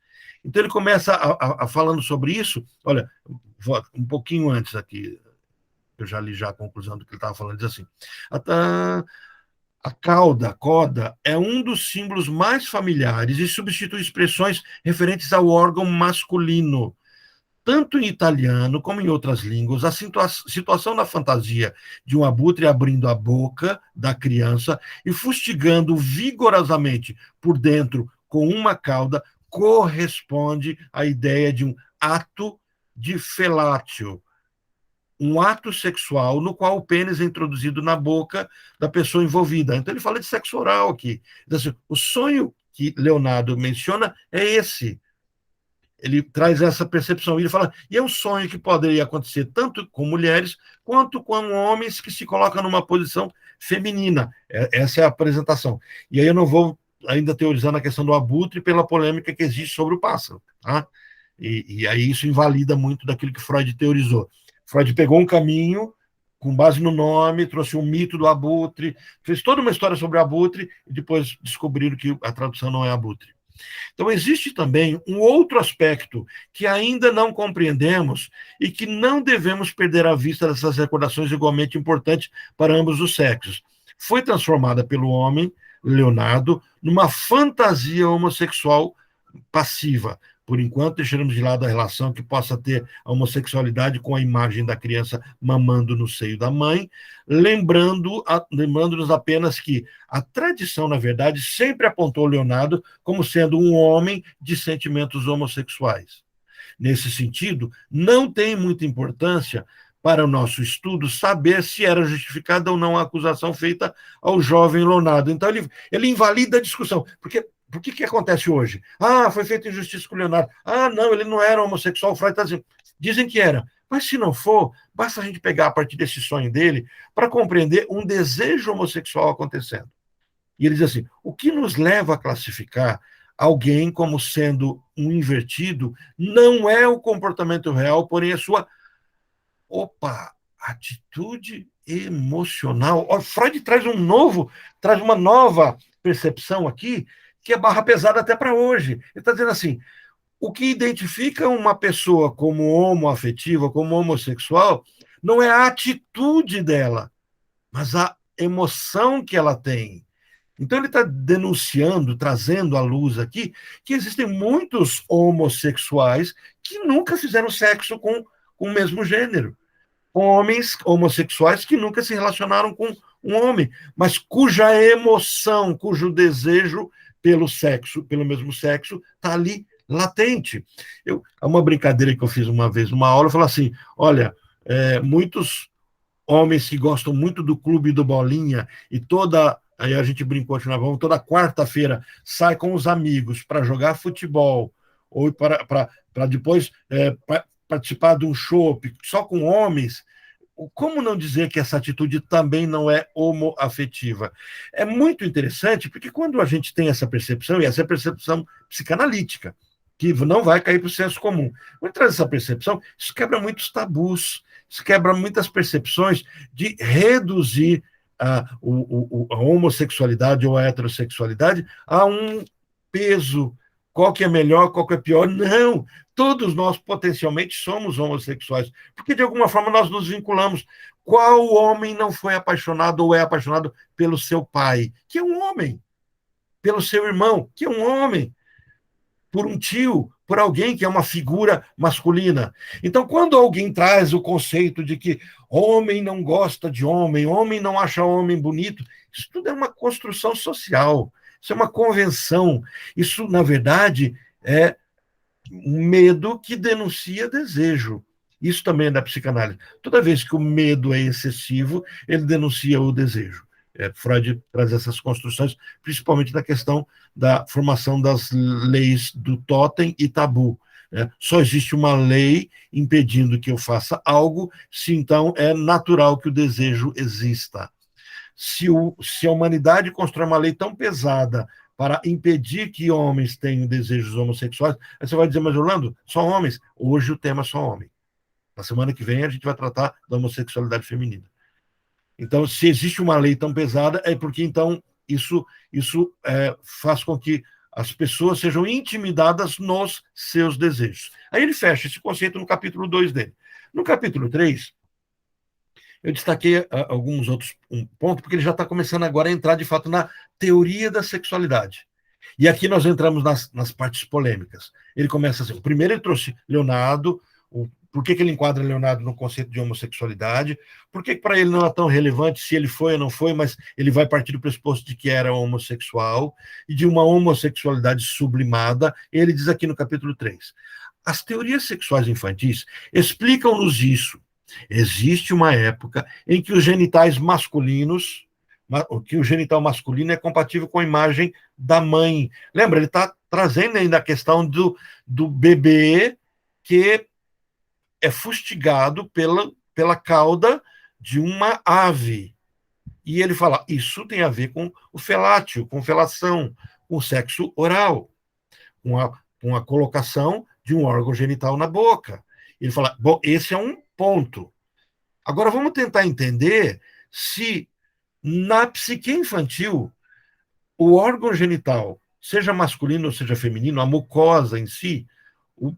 Então ele começa falando sobre isso, olha, um pouquinho antes aqui, eu já li a conclusão do que ele estava falando, diz assim, a coda, é um dos símbolos mais familiares e substitui expressões referentes ao órgão masculino. Tanto em italiano como em outras línguas, a situação da fantasia de um abutre abrindo a boca da criança e fustigando vigorosamente por dentro com uma cauda corresponde à ideia de um ato de felatio, um ato sexual no qual o pênis é introduzido na boca da pessoa envolvida. Então ele fala de sexo oral aqui. Então, assim, o sonho que Leonardo menciona é esse. Ele traz essa percepção. Ele fala, e é um sonho que poderia acontecer tanto com mulheres quanto com homens que se colocam numa posição feminina. Essa é a apresentação. E aí eu não vou ainda teorizando a questão do abutre pela polêmica que existe sobre o pássaro. Tá? E aí isso invalida muito daquilo que Freud teorizou. Freud pegou um caminho, com base no nome, trouxe um mito do abutre, fez toda uma história sobre o abutre, e depois descobriram que a tradução não é abutre. Então, existe também um outro aspecto que ainda não compreendemos e que não devemos perder a vista dessas recordações igualmente importantes para ambos os sexos. Foi transformada pelo homem, Leonardo, numa fantasia homossexual passiva. Por enquanto, deixaremos de lado a relação que possa ter a homossexualidade com a imagem da criança mamando no seio da mãe, lembrando-nos apenas que a tradição, na verdade, sempre apontou Leonardo como sendo um homem de sentimentos homossexuais. Nesse sentido, não tem muita importância para o nosso estudo saber se era justificada ou não a acusação feita ao jovem Leonardo. Então, ele invalida a discussão, porque por que acontece hoje? Foi feita injustiça com o Leonardo. Não, ele não era homossexual. O Freud está dizendo, dizem que era. Mas se não for, basta a gente pegar a partir desse sonho dele para compreender um desejo homossexual acontecendo. E ele diz assim, o que nos leva a classificar alguém como sendo um invertido não é o comportamento real, porém a sua atitude emocional. Freud traz uma nova percepção aqui, que é barra pesada até para hoje. Ele está dizendo assim, o que identifica uma pessoa como homoafetiva, como homossexual, não é a atitude dela, mas a emoção que ela tem. Então ele está denunciando, trazendo à luz aqui, que existem muitos homossexuais que nunca fizeram sexo com o mesmo gênero. Homens homossexuais que nunca se relacionaram com um homem, mas cuja emoção, cujo desejo pelo mesmo sexo, está ali latente. Há uma brincadeira que eu fiz uma vez numa aula, eu falo assim, olha, muitos homens que gostam muito do clube do Bolinha e toda aí a gente brincou, vamos toda quarta-feira, sai com os amigos para jogar futebol, ou para depois participar de um chopp só com homens, como não dizer que essa atitude também não é homoafetiva? É muito interessante, porque quando a gente tem essa percepção, e essa é a percepção psicanalítica, que não vai cair para o senso comum, quando traz essa percepção, isso quebra muitos tabus, isso quebra muitas percepções de reduzir a homossexualidade ou a heterossexualidade a um peso, qual que é melhor, qual que é pior. Não, todos nós potencialmente somos homossexuais, porque de alguma forma nós nos vinculamos. Qual homem não foi apaixonado ou é apaixonado pelo seu pai, que é um homem, pelo seu irmão, que é um homem, por um tio, por alguém que é uma figura masculina? Então, quando alguém traz o conceito de que homem não gosta de homem, homem não acha homem bonito, isso tudo é uma construção social, isso é uma convenção, isso, na verdade, é um medo que denuncia desejo. Isso também é da psicanálise. Toda vez que o medo é excessivo, ele denuncia o desejo. Freud traz essas construções, principalmente na questão da formação das leis do totem e tabu. Só existe uma lei impedindo que eu faça algo, se então é natural que o desejo exista. Se a humanidade constrói uma lei tão pesada para impedir que homens tenham desejos homossexuais, aí você vai dizer, mas Orlando, só homens? Hoje o tema é só homem. Na semana que vem a gente vai tratar da homossexualidade feminina. Então, se existe uma lei tão pesada, é porque, então, isso faz com que as pessoas sejam intimidadas nos seus desejos. Aí ele fecha esse conceito no capítulo 2 dele. No capítulo 3, eu destaquei alguns outros pontos, porque ele já está começando agora a entrar, de fato, na teoria da sexualidade. E aqui nós entramos nas partes polêmicas. Ele começa assim, primeiro ele trouxe Leonardo, por que ele enquadra Leonardo no conceito de homossexualidade, por que para ele não é tão relevante se ele foi ou não foi, mas ele vai partir do pressuposto de que era homossexual, e de uma homossexualidade sublimada. Ele diz aqui no capítulo 3, as teorias sexuais infantis explicam-nos isso. Existe uma época em que os genitais masculinos, que o genital masculino é compatível com a imagem da mãe. Lembra, ele está trazendo ainda a questão do bebê que é fustigado pela cauda de uma ave. E ele fala, isso tem a ver com o felátil, com felação, com o sexo oral, com a colocação de um órgão genital na boca. Ele fala, bom, esse é um ponto. Agora vamos tentar entender se na psique infantil o órgão genital, seja masculino ou seja feminino, a mucosa em si,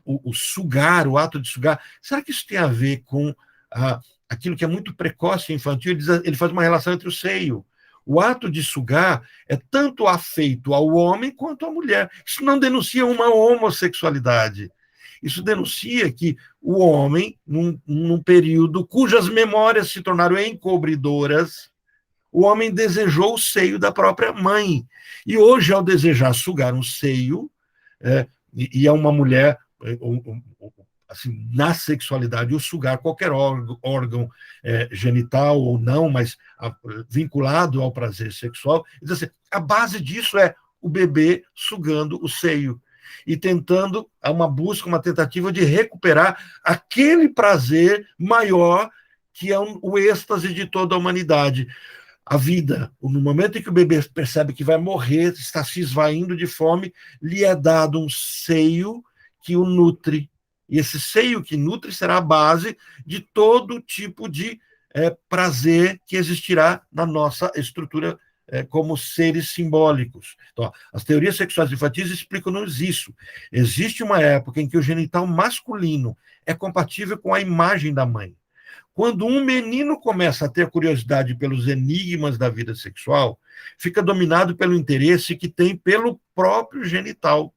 o sugar, o ato de sugar, será que isso tem a ver com aquilo que é muito precoce e infantil? Ele faz uma relação entre o seio. O ato de sugar é tanto afeito ao homem quanto à mulher. Isso não denuncia uma homossexualidade. Isso denuncia que o homem, num período cujas memórias se tornaram encobridoras, o homem desejou o seio da própria mãe. E hoje, ao desejar sugar um seio, e é uma mulher, assim, na sexualidade, o sugar qualquer órgão genital ou não, mas vinculado ao prazer sexual, diz assim, a base disso é o bebê sugando o seio e tentando uma busca, uma tentativa de recuperar aquele prazer maior que é o êxtase de toda a humanidade. A vida, no momento em que o bebê percebe que vai morrer, está se esvaindo de fome, lhe é dado um seio que o nutre. E esse seio que nutre será a base de todo tipo de prazer que existirá na nossa estrutura como seres simbólicos. Então, as teorias sexuais infantis explicam-nos isso. Existe uma época em que o genital masculino é compatível com a imagem da mãe. Quando um menino começa a ter curiosidade pelos enigmas da vida sexual, fica dominado pelo interesse que tem pelo próprio genital.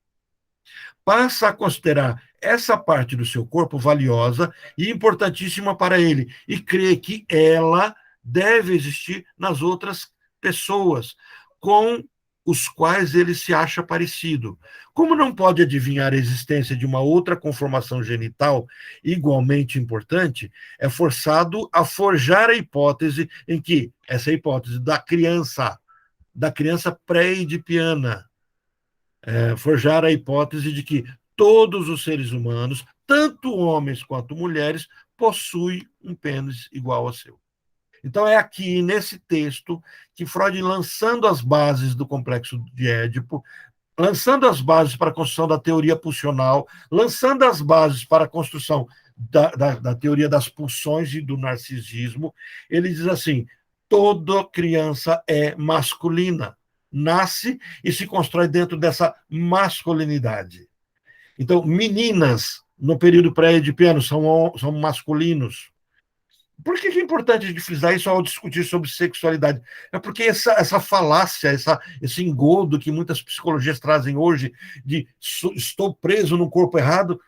Passa a considerar essa parte do seu corpo valiosa e importantíssima para ele, e crê que ela deve existir nas outras pessoas, com os quais ele se acha parecido. Como não pode adivinhar a existência de uma outra conformação genital igualmente importante, é forçado a forjar a hipótese em que, essa hipótese da criança, da criança pré-edipiana, forjar a hipótese de que todos os seres humanos, tanto homens quanto mulheres, possuem um pênis igual ao seu. Então, é aqui, nesse texto, que Freud, lançando as bases do complexo de Édipo, lançando as bases para a construção da teoria pulsional, lançando as bases para a construção da teoria das pulsões e do narcisismo, ele diz assim: toda criança é masculina, nasce e se constrói dentro dessa masculinidade. Então, meninas, no período pré-edipiano, são masculinos. Por que é importante de frisar isso ao discutir sobre sexualidade? É porque essa falácia, esse engodo que muitas psicologias trazem hoje de estou preso no corpo errado,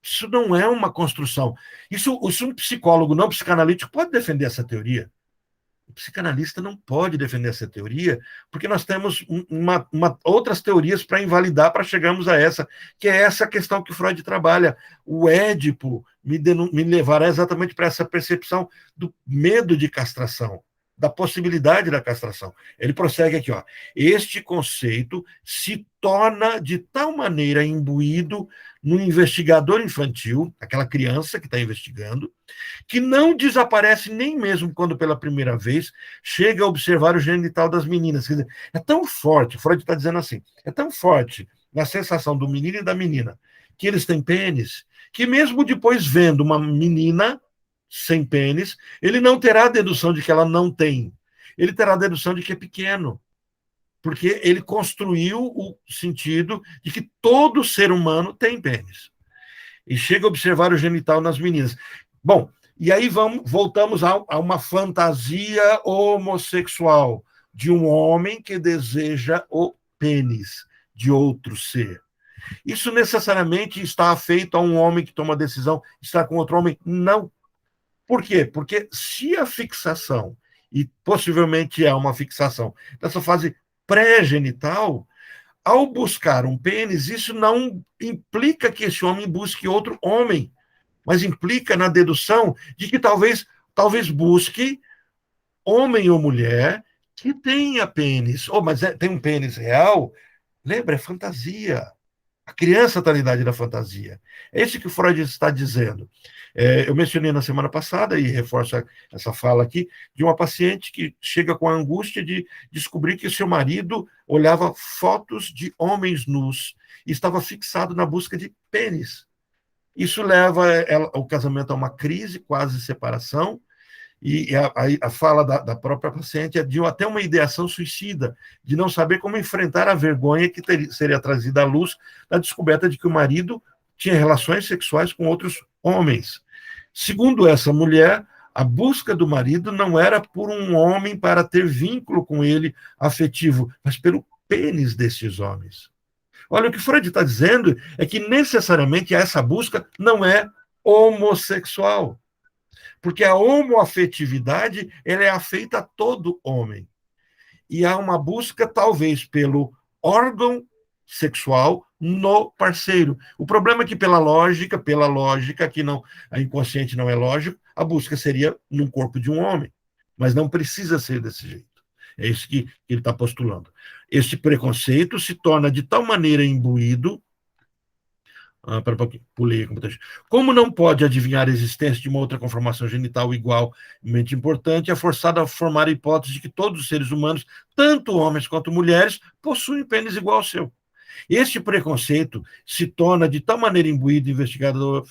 isso não é uma construção. Isso um psicólogo não psicanalítico pode defender essa teoria. O psicanalista não pode defender essa teoria, porque nós temos outras teorias para invalidar, para chegarmos a essa, que é essa questão que Freud trabalha. O Édipo me levará exatamente para essa percepção do medo de castração, da possibilidade da castração. Ele prossegue aqui, ó. Este conceito se torna de tal maneira imbuído no investigador infantil, aquela criança que está investigando, que não desaparece nem mesmo quando pela primeira vez chega a observar o genital das meninas. Quer dizer, é tão forte, Freud está dizendo assim, é tão forte na sensação do menino e da menina que eles têm pênis, que mesmo depois vendo uma menina sem pênis, ele não terá a dedução de que ela não tem. Ele terá a dedução de que é pequeno, porque ele construiu o sentido de que todo ser humano tem pênis. E chega a observar o genital nas meninas. Bom, e aí voltamos a uma fantasia homossexual de um homem que deseja o pênis de outro ser. Isso necessariamente está afeito a um homem que toma a decisão de estar com outro homem? Não. Por quê? Porque se a fixação, e possivelmente é uma fixação dessa fase pré-genital, ao buscar um pênis, isso não implica que esse homem busque outro homem, mas implica na dedução de que talvez busque homem ou mulher que tenha pênis. Mas tem um pênis real? Lembra, é fantasia. A criança está na idade da fantasia. É isso que o Freud está dizendo. Eu mencionei na semana passada, e reforço essa fala aqui, de uma paciente que chega com a angústia de descobrir que o seu marido olhava fotos de homens nus e estava fixado na busca de pênis. Isso leva o casamento a uma crise, quase separação, e a fala da própria paciente é de até uma ideação suicida, de não saber como enfrentar a vergonha que seria trazida à luz da descoberta de que o marido tinha relações sexuais com outros homens. Segundo essa mulher, a busca do marido não era por um homem para ter vínculo com ele afetivo, mas pelo pênis desses homens. Olha, o que Freud está dizendo é que necessariamente essa busca não é homossexual, porque a homoafetividade ela é afeita a todo homem. E há uma busca, talvez, pelo órgão sexual no parceiro. O problema é que, pela lógica, que não, a inconsciente não é lógico, a busca seria num corpo de um homem. Mas não precisa ser desse jeito. É isso que ele está postulando. Esse preconceito se torna de tal maneira imbuído. Pera um pouquinho, pulei a computação. Como não pode adivinhar a existência de uma outra conformação genital igualmente importante, é forçado a formar a hipótese de que todos os seres humanos, tanto homens quanto mulheres, possuem pênis igual ao seu. Este preconceito se torna de tal maneira imbuído investigador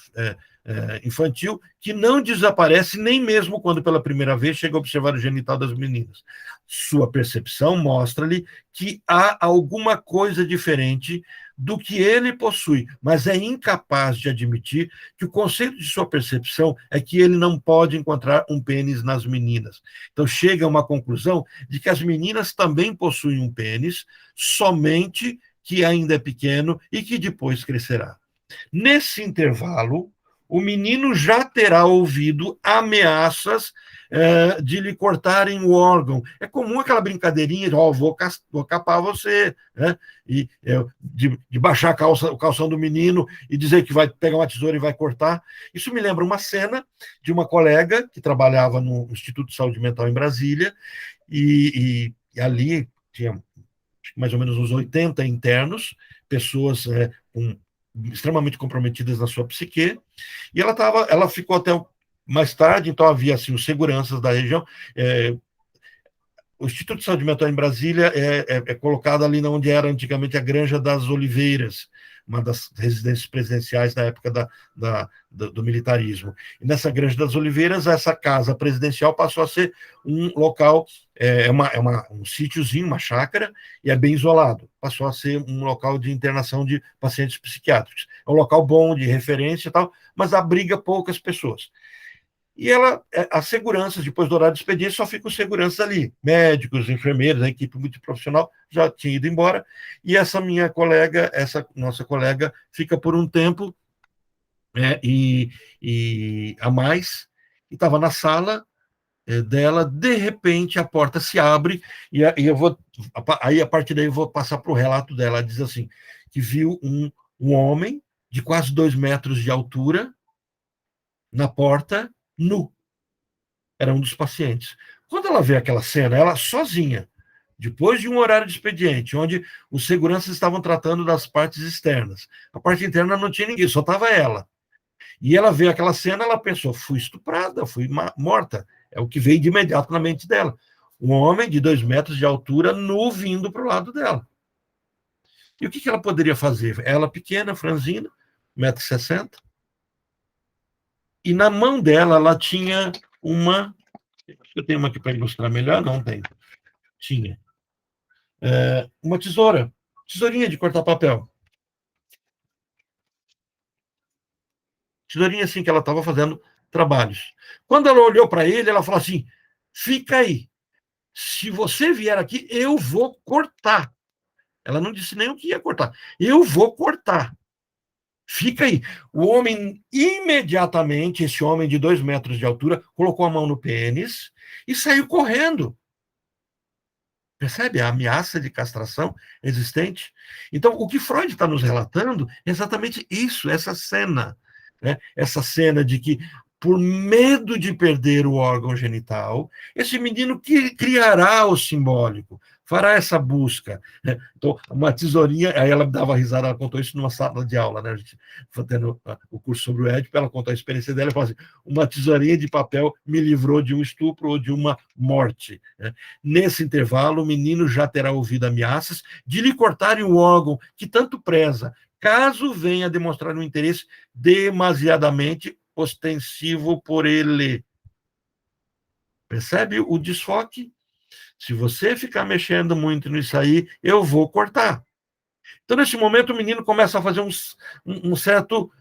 infantil que não desaparece nem mesmo quando pela primeira vez chega a observar o genital das meninas. Sua percepção mostra-lhe que há alguma coisa diferente do que ele possui, mas é incapaz de admitir que o conceito de sua percepção é que ele não pode encontrar um pênis nas meninas. Então chega a uma conclusão de que as meninas também possuem um pênis, somente que ainda é pequeno e que depois crescerá. Nesse intervalo, o menino já terá ouvido ameaças de lhe cortarem o órgão. É comum aquela brincadeirinha de vou capar você, né? De baixar o calção do menino e dizer que vai pegar uma tesoura e vai cortar. Isso me lembra uma cena de uma colega que trabalhava no Instituto de Saúde Mental em Brasília, e ali tinha mais ou menos uns 80 internos, pessoas extremamente comprometidas na sua psique, e ela ficou até mais tarde, então havia assim, os seguranças da região. O Instituto de Saúde Mental em Brasília é colocado ali onde era antigamente a Granja das Oliveiras, uma das residências presidenciais da época do militarismo. E nessa Granja das Oliveiras, essa casa presidencial passou a ser um local, um sítiozinho, uma chácara, e é bem isolado. Passou a ser um local de internação de pacientes psiquiátricos. É um local bom, de referência e tal, mas abriga poucas pessoas. E as seguranças, depois do horário de expediente, só ficam os seguranças ali, médicos, enfermeiros, a equipe multiprofissional já tinha ido embora, e essa nossa colega, fica por um tempo a mais, e estava na sala dela, de repente a porta se abre, e aí a partir daí eu vou passar para o relato dela. Ela diz assim, que viu um homem de quase 2 metros de altura na porta, nu. Era um dos pacientes. Quando ela vê aquela cena, ela sozinha, depois de um horário de expediente, onde os seguranças estavam tratando das partes externas. A parte interna não tinha ninguém, só estava ela. E ela vê aquela cena, ela pensou, fui estuprada, fui morta. É o que veio de imediato na mente dela. Um homem de 2 metros de altura, nu, vindo para o lado dela. E o que ela poderia fazer? Ela pequena, franzina, 1,60 m, e na mão dela, ela tinha eu tenho uma aqui para ilustrar melhor, não tem. Tinha. Uma tesourinha de cortar papel. Tesourinha assim que ela estava fazendo trabalhos. Quando ela olhou para ele, ela falou assim, fica aí. Se você vier aqui, eu vou cortar. Ela não disse nem o que ia cortar. Eu vou cortar. Fica aí. O homem, imediatamente, esse homem de 2 metros de altura, colocou a mão no pênis e saiu correndo. Percebe a ameaça de castração existente? Então, o que Freud está nos relatando é exatamente isso, essa cena. Né? Essa cena de que, por medo de perder o órgão genital, esse menino criará o simbólico, fará essa busca. Né? Então, uma tesourinha, aí ela dava risada, ela contou isso numa sala de aula, né? A gente fazendo o curso sobre o Édipo, ela contou a experiência dela e falou assim, uma tesourinha de papel me livrou de um estupro ou de uma morte. Né? Nesse intervalo, o menino já terá ouvido ameaças de lhe cortarem o órgão que tanto preza, caso venha demonstrar um interesse demasiadamente ostensivo por ele. Percebe o desfoque? Se você ficar mexendo muito nisso aí, eu vou cortar. Então, nesse momento, o menino começa a fazer um certo...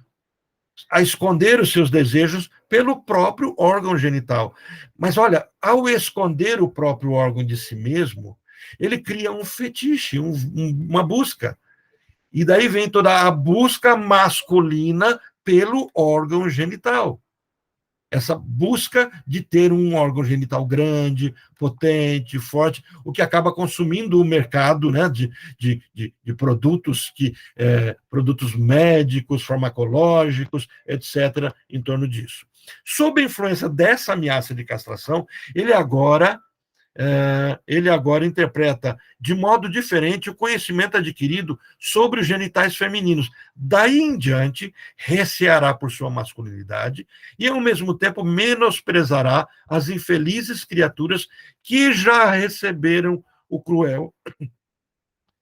a esconder os seus desejos pelo próprio órgão genital. Mas, olha, ao esconder o próprio órgão de si mesmo, ele cria um fetiche, uma busca. E daí vem toda a busca masculina pelo órgão genital. Essa busca de ter um órgão genital grande, potente, forte, o que acaba consumindo o mercado, né, de produtos, produtos médicos, farmacológicos, etc., em torno disso. Sob a influência dessa ameaça de castração, ele agora interpreta de modo diferente o conhecimento adquirido sobre os genitais femininos. Daí em diante, receará por sua masculinidade e, ao mesmo tempo, menosprezará as infelizes criaturas que já receberam o cruel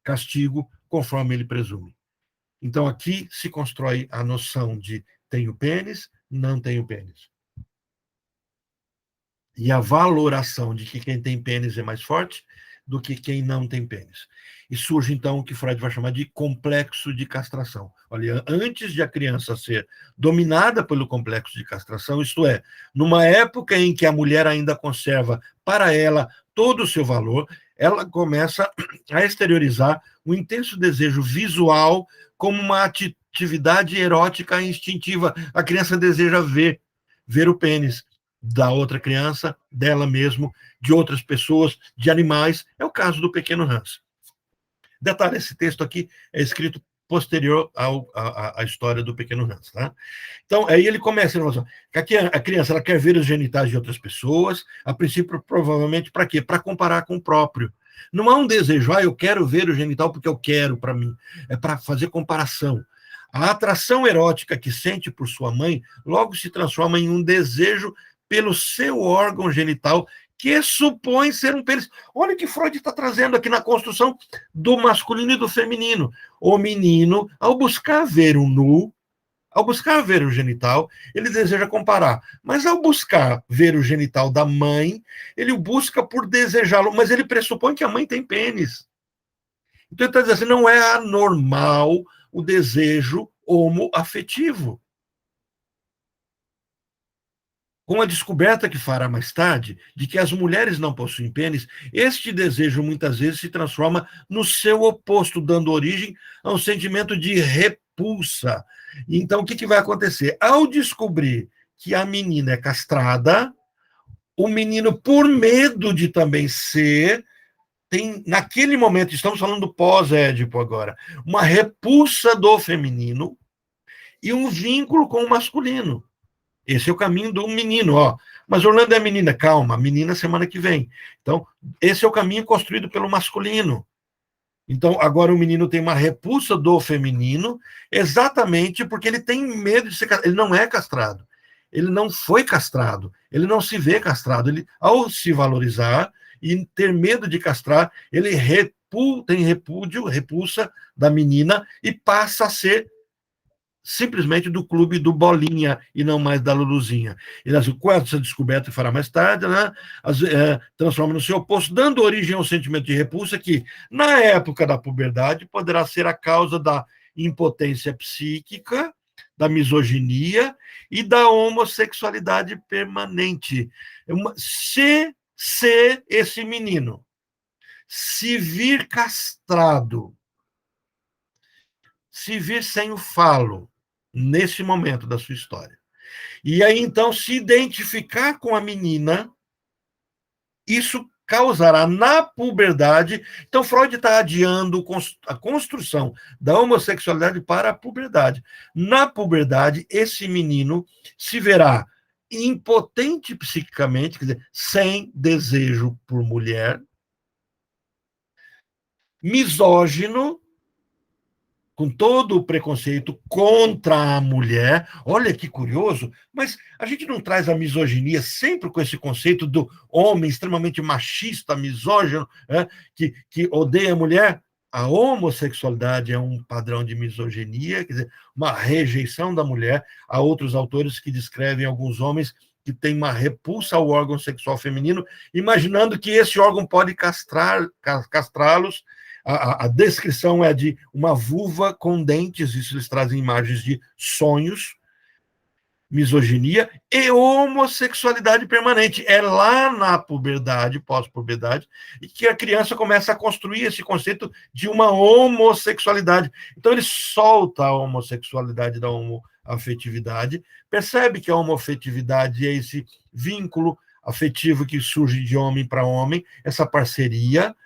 castigo, conforme ele presume. Então, aqui se constrói a noção de tenho pênis, não tenho pênis. E a valoração de que quem tem pênis é mais forte do que quem não tem pênis. E surge, então, o que Freud vai chamar de complexo de castração. Olha, antes de a criança ser dominada pelo complexo de castração, isto é, numa época em que a mulher ainda conserva para ela todo o seu valor, ela começa a exteriorizar o intenso desejo visual como uma atividade erótica instintiva. A criança deseja ver o pênis da outra criança, dela mesmo, de outras pessoas, de animais. É o caso do pequeno Hans. Detalhe, esse texto aqui é escrito posterior à história do pequeno Hans. Tá? Então, aí ele começa que a criança ela quer ver os genitais de outras pessoas, a princípio, provavelmente, para quê? Para comparar com o próprio. Não há um desejo, eu quero ver o genital porque eu quero para mim. É para fazer comparação. A atração erótica que sente por sua mãe logo se transforma em um desejo pelo seu órgão genital, que supõe ser um pênis. Olha o que Freud está trazendo aqui na construção do masculino e do feminino. O menino, ao buscar ver o nu, ao buscar ver o genital, ele deseja comparar. Mas ao buscar ver o genital da mãe, ele o busca por desejá-lo, mas ele pressupõe que a mãe tem pênis. Então ele está dizendo assim, não é anormal o desejo homoafetivo. Com a descoberta que fará mais tarde de que as mulheres não possuem pênis, este desejo muitas vezes se transforma no seu oposto, dando origem a um sentimento de repulsa. Então, o que vai acontecer? Ao descobrir que a menina é castrada, o menino, por medo de também ser, tem, naquele momento, estamos falando do pós-Édipo agora, uma repulsa do feminino e um vínculo com o masculino. Esse é o caminho do menino, ó. Mas Orlando é menina, calma, menina semana que vem. Então, esse é o caminho construído pelo masculino. Então, agora o menino tem uma repulsa do feminino, exatamente porque ele tem medo de ser castrado. Ele não é castrado. Ele não foi castrado. Ele não se vê castrado. Ele, ao se valorizar e ter medo de castrar, ele tem repulsa da menina e passa a ser simplesmente do clube do Bolinha e não mais da Luluzinha. E com essa descoberta que fará mais tarde, né, transforma no seu oposto, dando origem ao sentimento de repulsa que, na época da puberdade, poderá ser a causa da impotência psíquica, da misoginia e da homossexualidade permanente. Se esse menino se vir castrado, se vir sem o falo, nesse momento da sua história. E aí, então, se identificar com a menina, isso causará na puberdade. Então, Freud está adiando a construção da homossexualidade para a puberdade. Na puberdade, esse menino se verá impotente psiquicamente, quer dizer, sem desejo por mulher, misógino, com todo o preconceito contra a mulher. Olha que curioso, mas a gente não traz a misoginia sempre com esse conceito do homem extremamente machista, misógino, que odeia a mulher? A homossexualidade é um padrão de misoginia, quer dizer, uma rejeição da mulher. Há outros autores que descrevem alguns homens que têm uma repulsa ao órgão sexual feminino, imaginando que esse órgão pode castrá-los. A descrição é de uma vulva com dentes, isso eles trazem imagens de sonhos, misoginia e homossexualidade permanente. É lá na puberdade, pós-puberdade, e que a criança começa a construir esse conceito de uma homossexualidade. Então ele solta a homossexualidade da homoafetividade, percebe que a homoafetividade é esse vínculo afetivo que surge de homem para homem, essa parceria,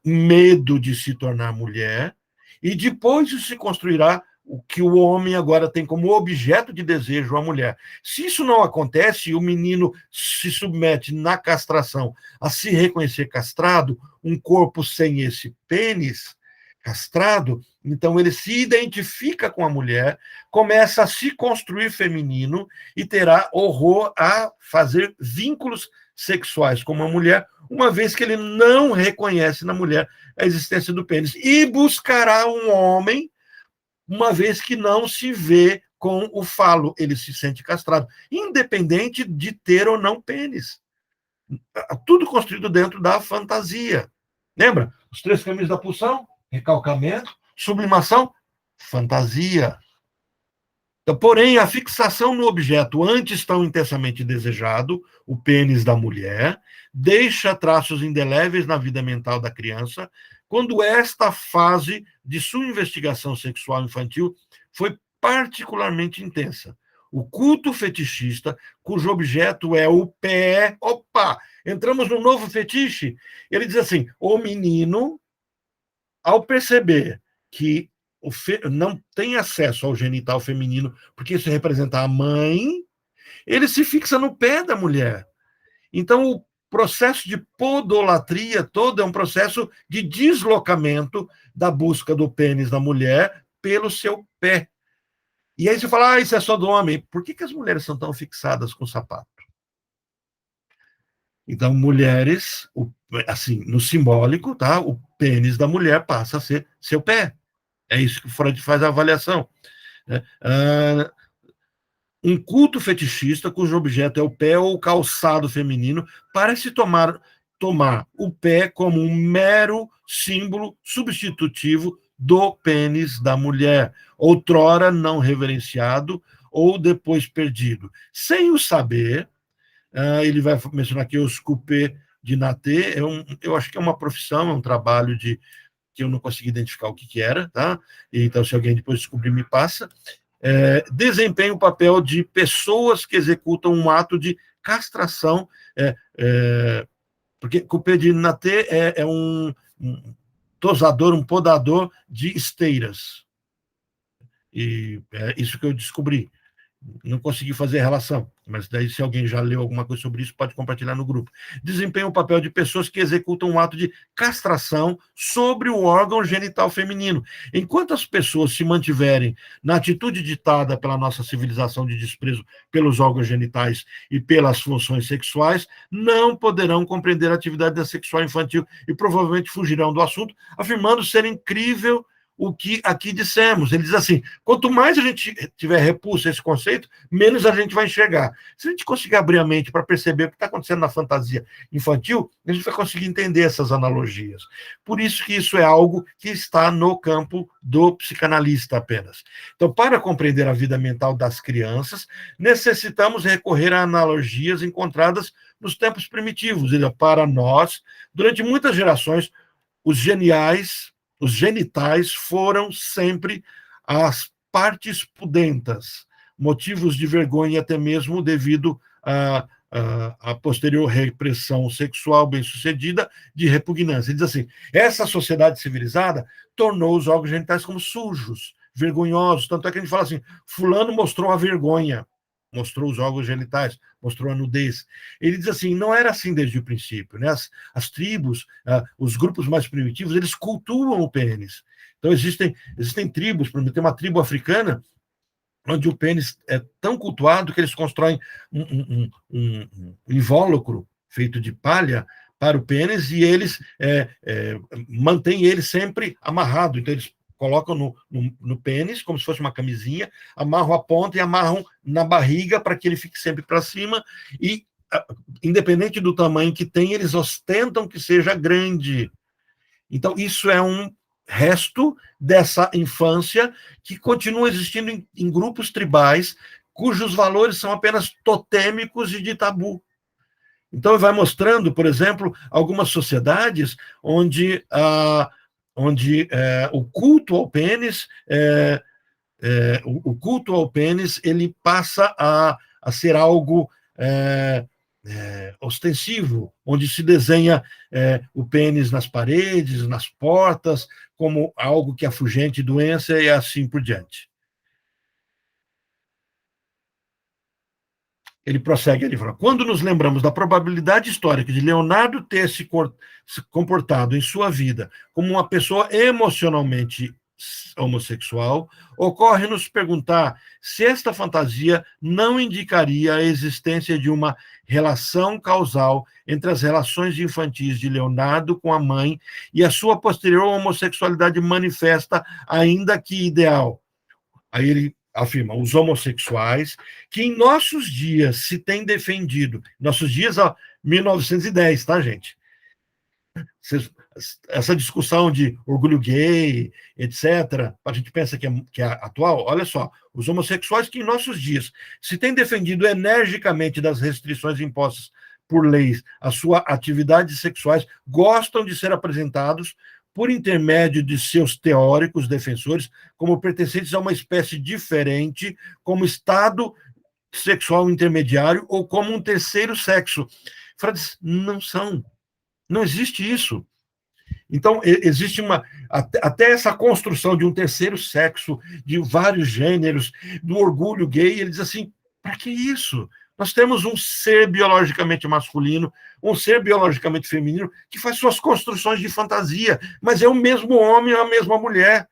medo de se tornar mulher, e depois isso se construirá o que o homem agora tem como objeto de desejo a mulher. Se isso não acontece, o menino se submete na castração a se reconhecer castrado, um corpo sem esse pênis castrado, então ele se identifica com a mulher, começa a se construir feminino e terá horror a fazer vínculos sexuais com uma mulher, uma vez que ele não reconhece na mulher a existência do pênis, e buscará um homem, uma vez que não se vê com o falo, ele se sente castrado, independente de ter ou não pênis. Tudo construído dentro da fantasia. Lembra? Os 3 caminhos da pulsão: recalcamento, sublimação, fantasia. Então, porém, a fixação no objeto antes tão intensamente desejado, o pênis da mulher, deixa traços indeléveis na vida mental da criança, quando esta fase de sua investigação sexual infantil foi particularmente intensa. O culto fetichista, cujo objeto é o pé. Opa! Entramos num novo fetiche. Ele diz assim: o menino, ao perceber que não tem acesso ao genital feminino, porque isso representa a mãe, ele se fixa no pé da mulher. Então, processo de podolatria todo é um processo de deslocamento da busca do pênis da mulher pelo seu pé. E aí você fala, isso é só do homem. Por que as mulheres são tão fixadas com o sapato? Então, mulheres, assim, no simbólico, tá? O pênis da mulher passa a ser seu pé. É isso que o Freud faz a avaliação. Né? Um culto fetichista, cujo objeto é o pé ou o calçado feminino, parece tomar o pé como um mero símbolo substitutivo do pênis da mulher, outrora não reverenciado ou depois perdido. Sem o saber, ele vai mencionar aqui os coupés de Naté, eu acho que é uma profissão, é um trabalho que eu não consegui identificar o que era, tá? Então, se alguém depois descobrir, me passa. Desempenha o papel de pessoas que executam um ato de castração, porque coupé de Naté é um tosador, um podador de esteiras. E é isso que eu descobri. Não consegui fazer a relação, mas daí se alguém já leu alguma coisa sobre isso, pode compartilhar no grupo. Desempenha o papel de pessoas que executam um ato de castração sobre o órgão genital feminino. Enquanto as pessoas se mantiverem na atitude ditada pela nossa civilização de desprezo pelos órgãos genitais e pelas funções sexuais, não poderão compreender a atividade sexual infantil e provavelmente fugirão do assunto, afirmando ser incrível o que aqui dissemos. Ele diz assim, quanto mais a gente tiver repulso a esse conceito, menos a gente vai enxergar. Se a gente conseguir abrir a mente para perceber o que está acontecendo na fantasia infantil, a gente vai conseguir entender essas analogias. Por isso que isso é algo que está no campo do psicanalista apenas. Então, para compreender a vida mental das crianças, necessitamos recorrer a analogias encontradas nos tempos primitivos. Para nós, durante muitas gerações, os genitais foram sempre as partes pudentas, motivos de vergonha até mesmo devido à posterior repressão sexual bem-sucedida de repugnância. Ele diz assim, essa sociedade civilizada tornou os órgãos genitais como sujos, vergonhosos, tanto é que a gente fala assim, fulano mostrou a vergonha, mostrou os órgãos genitais, mostrou a nudez. Ele diz assim, não era assim desde o princípio, né? As tribos, os grupos mais primitivos, eles cultuam o pênis. Então, existem tribos, por exemplo, tem uma tribo africana onde o pênis é tão cultuado que eles constroem um invólucro feito de palha para o pênis e eles mantêm ele sempre amarrado. Então, eles colocam no pênis, como se fosse uma camisinha, amarram a ponta e amarram na barriga para que ele fique sempre para cima e, independente do tamanho que tem, eles ostentam que seja grande. Então, isso é um resto dessa infância que continua existindo em grupos tribais, cujos valores são apenas totêmicos e de tabu. Então, vai mostrando, por exemplo, algumas sociedades onde o culto ao pênis, ele passa a ser algo ostensivo, onde se desenha o pênis nas paredes, nas portas, como algo que afugente doença e assim por diante. Ele prossegue, ele fala, quando nos lembramos da probabilidade histórica de Leonardo ter se comportado em sua vida como uma pessoa emocionalmente homossexual, ocorre nos perguntar se esta fantasia não indicaria a existência de uma relação causal entre as relações infantis de Leonardo com a mãe e a sua posterior homossexualidade manifesta, ainda que ideal. Aí ele afirma, os homossexuais, que em nossos dias se tem defendido, nossos dias, 1910, tá, gente? Essa discussão de orgulho gay, etc., a gente pensa que é atual, olha só, os homossexuais que em nossos dias se têm defendido energicamente das restrições impostas por leis às suas atividades sexuais, gostam de ser apresentados por intermédio de seus teóricos defensores, como pertencentes a uma espécie diferente, como estado sexual intermediário ou como um terceiro sexo. Frades, não são. Não existe isso. Então, existe até essa construção de um terceiro sexo, de vários gêneros, do orgulho gay, ele diz assim, para que isso? Nós temos um ser biologicamente masculino, um ser biologicamente feminino, que faz suas construções de fantasia, mas é o mesmo homem ou a mesma mulher,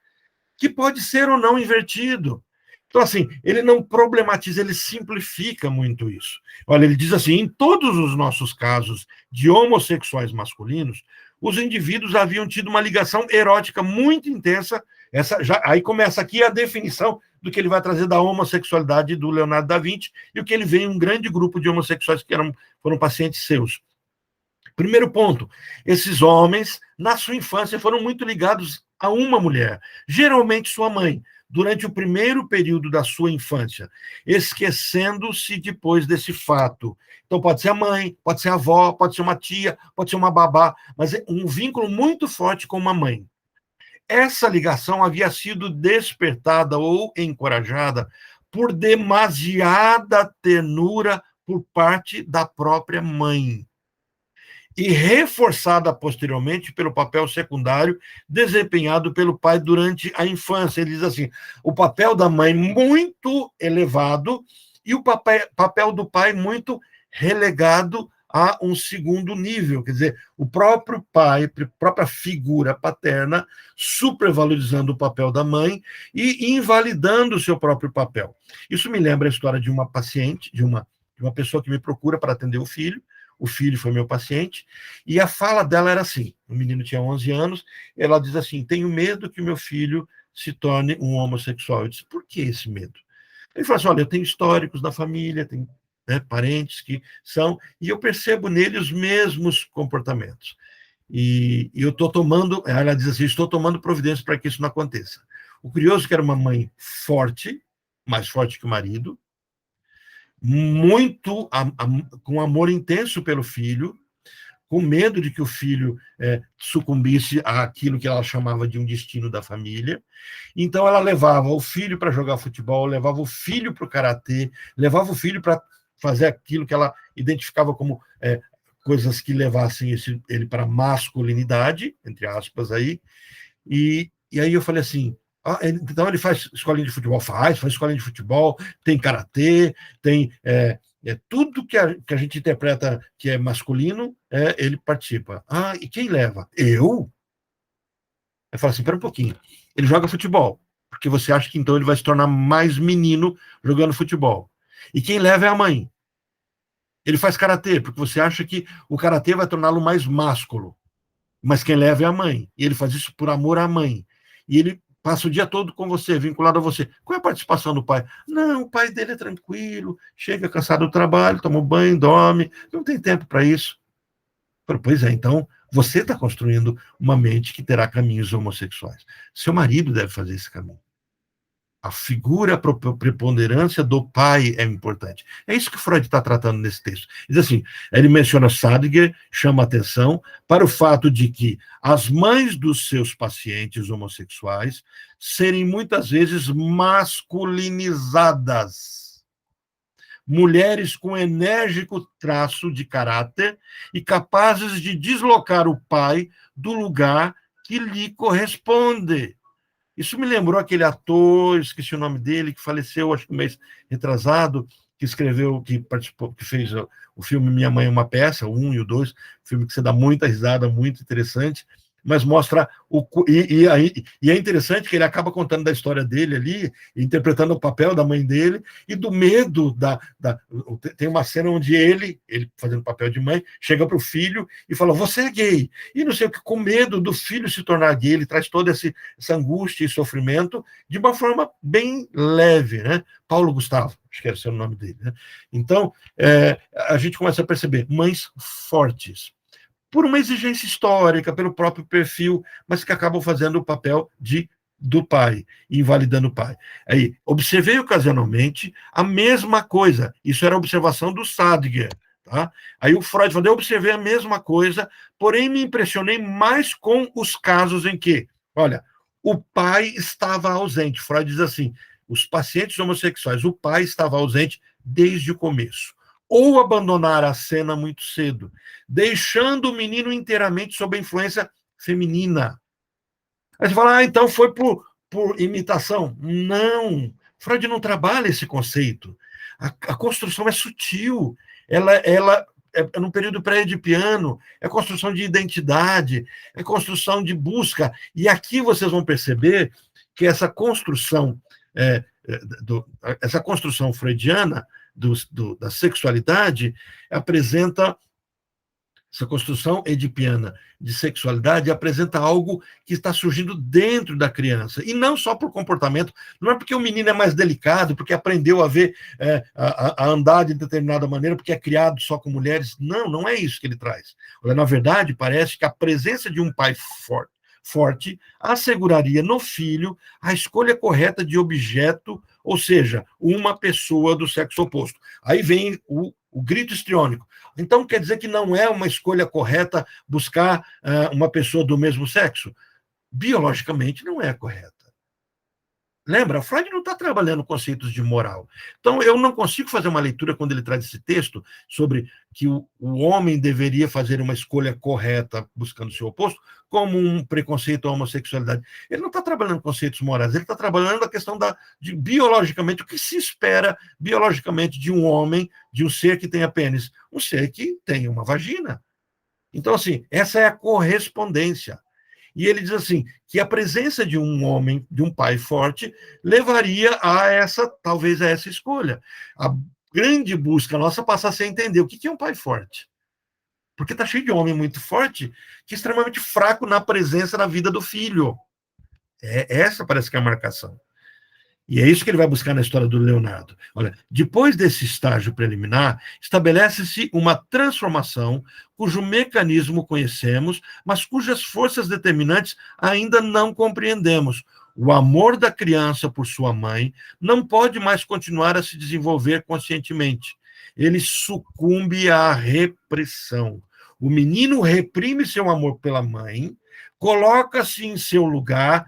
que pode ser ou não invertido. Então, assim, ele não problematiza, ele simplifica muito isso. Olha, ele diz assim, em todos os nossos casos de homossexuais masculinos, os indivíduos haviam tido uma ligação erótica muito intensa. Aí começa aqui a definição do que ele vai trazer da homossexualidade do Leonardo da Vinci e o que ele vê em um grande grupo de homossexuais que foram pacientes seus. Primeiro ponto, esses homens, na sua infância, foram muito ligados a uma mulher, geralmente sua mãe, durante o primeiro período da sua infância, esquecendo-se depois desse fato. Então, pode ser a mãe, pode ser a avó, pode ser uma tia, pode ser uma babá, mas é um vínculo muito forte com uma mãe. Essa ligação havia sido despertada ou encorajada por demasiada ternura por parte da própria mãe e reforçada posteriormente pelo papel secundário desempenhado pelo pai durante a infância. Ele diz assim, o papel da mãe muito elevado e o papel do pai muito relegado a um segundo nível, quer dizer, o próprio pai, a própria figura paterna, supervalorizando o papel da mãe e invalidando o seu próprio papel. Isso me lembra a história de uma paciente, de uma pessoa que me procura para atender o filho foi meu paciente, e a fala dela era assim, o menino tinha 11 anos, ela diz assim, tenho medo que o meu filho se torne um homossexual. Eu disse, por que esse medo? Ele falou assim, olha, eu tenho históricos na família, tenho parentes que são, e eu percebo nele os mesmos comportamentos. E eu estou tomando, ela diz assim, estou tomando providências para que isso não aconteça. O curioso é que era uma mãe forte, mais forte que o marido, muito com amor intenso pelo filho, com medo de que o filho sucumbisse àquilo que ela chamava de um destino da família. Então, ela levava o filho para jogar futebol, levava o filho para o karatê, levava o filho para fazer aquilo que ela identificava como coisas que levassem ele para a masculinidade, entre aspas, aí. E aí eu falei assim, então ele faz escolinha de futebol? Faz escolinha de futebol, tem karatê, tem tudo que a gente interpreta que é masculino, ele participa. Ah, e quem leva? Eu? Eu falo assim, espera um pouquinho. Ele joga futebol, porque você acha que então ele vai se tornar mais menino jogando futebol. E quem leva é a mãe. Ele faz karatê, porque você acha que o karatê vai torná-lo mais másculo. Mas quem leva é a mãe. E ele faz isso por amor à mãe. E ele passa o dia todo com você, vinculado a você. Qual é a participação do pai? Não, o pai dele é tranquilo, chega cansado do trabalho, toma um banho, dorme, não tem tempo para isso. Pois é, então você está construindo uma mente que terá caminhos homossexuais. Seu marido deve fazer esse caminho. A figura, a preponderância do pai é importante. É isso que Freud está tratando nesse texto. Diz assim, ele menciona Sadiger, chama atenção para o fato de que as mães dos seus pacientes homossexuais serem muitas vezes masculinizadas. Mulheres com enérgico traço de caráter e capazes de deslocar o pai do lugar que lhe corresponde. Isso me lembrou aquele ator, esqueci o nome dele, que faleceu, acho que um mês retrasado, que escreveu, que participou, que fez o filme Minha Mãe é uma Peça, o 1 e o 2, filme que você dá muita risada, muito interessante, mas mostra e é interessante que ele acaba contando da história dele ali, interpretando o papel da mãe dele e do medo tem uma cena onde ele fazendo o papel de mãe, chega para o filho e fala, você é gay, e não sei o que, com medo do filho se tornar gay, ele traz toda essa angústia e sofrimento de uma forma bem leve, né? Paulo Gustavo, acho que era o nome dele, né? Então, a gente começa a perceber mães fortes, por uma exigência histórica, pelo próprio perfil, mas que acabam fazendo o papel do pai, invalidando o pai. Aí, observei ocasionalmente a mesma coisa, isso era a observação do Sadiger, tá? Aí o Freud falou, eu observei a mesma coisa, porém me impressionei mais com os casos em que, olha, o pai estava ausente. Freud diz assim, os pacientes homossexuais, o pai estava ausente desde o começo, ou abandonar a cena muito cedo, deixando o menino inteiramente sob a influência feminina. Aí você fala, então foi por imitação. Não, Freud não trabalha esse conceito. A construção é sutil, no período pré-edipiano, é construção de identidade, é construção de busca. E aqui vocês vão perceber que essa construção, essa construção freudiana da sexualidade apresenta. Essa construção edipiana de sexualidade apresenta algo que está surgindo dentro da criança. E não só por comportamento, não é porque o menino é mais delicado, porque aprendeu a ver, a andar de determinada maneira, porque é criado só com mulheres. Não, não é isso que ele traz. Olha, na verdade, parece que a presença de um pai forte asseguraria no filho a escolha correta de objeto, ou seja, uma pessoa do sexo oposto. Aí vem o grito histriônico. Então, quer dizer que não é uma escolha correta buscar uma pessoa do mesmo sexo? Biologicamente, não é correta. Lembra? Freud não está trabalhando conceitos de moral. Então, eu não consigo fazer uma leitura, quando ele traz esse texto, sobre que o homem deveria fazer uma escolha correta buscando o seu oposto, como um preconceito à homossexualidade. Ele não está trabalhando conceitos morais, ele está trabalhando a questão de biologicamente, o que se espera biologicamente de um homem, de um ser que tenha pênis. Um ser que tem uma vagina. Então, assim, essa é a correspondência. E ele diz assim, que a presença de um homem, de um pai forte, levaria talvez a essa escolha. A grande busca nossa passa a ser entender o que é um pai forte. Porque está cheio de homem muito forte, que é extremamente fraco na presença na vida do filho. Essa parece que é a marcação. E é isso que ele vai buscar na história do Leonardo. Olha, depois desse estágio preliminar, estabelece-se uma transformação cujo mecanismo conhecemos, mas cujas forças determinantes ainda não compreendemos. O amor da criança por sua mãe não pode mais continuar a se desenvolver conscientemente. Ele sucumbe à repressão. O menino reprime seu amor pela mãe, coloca-se em seu lugar,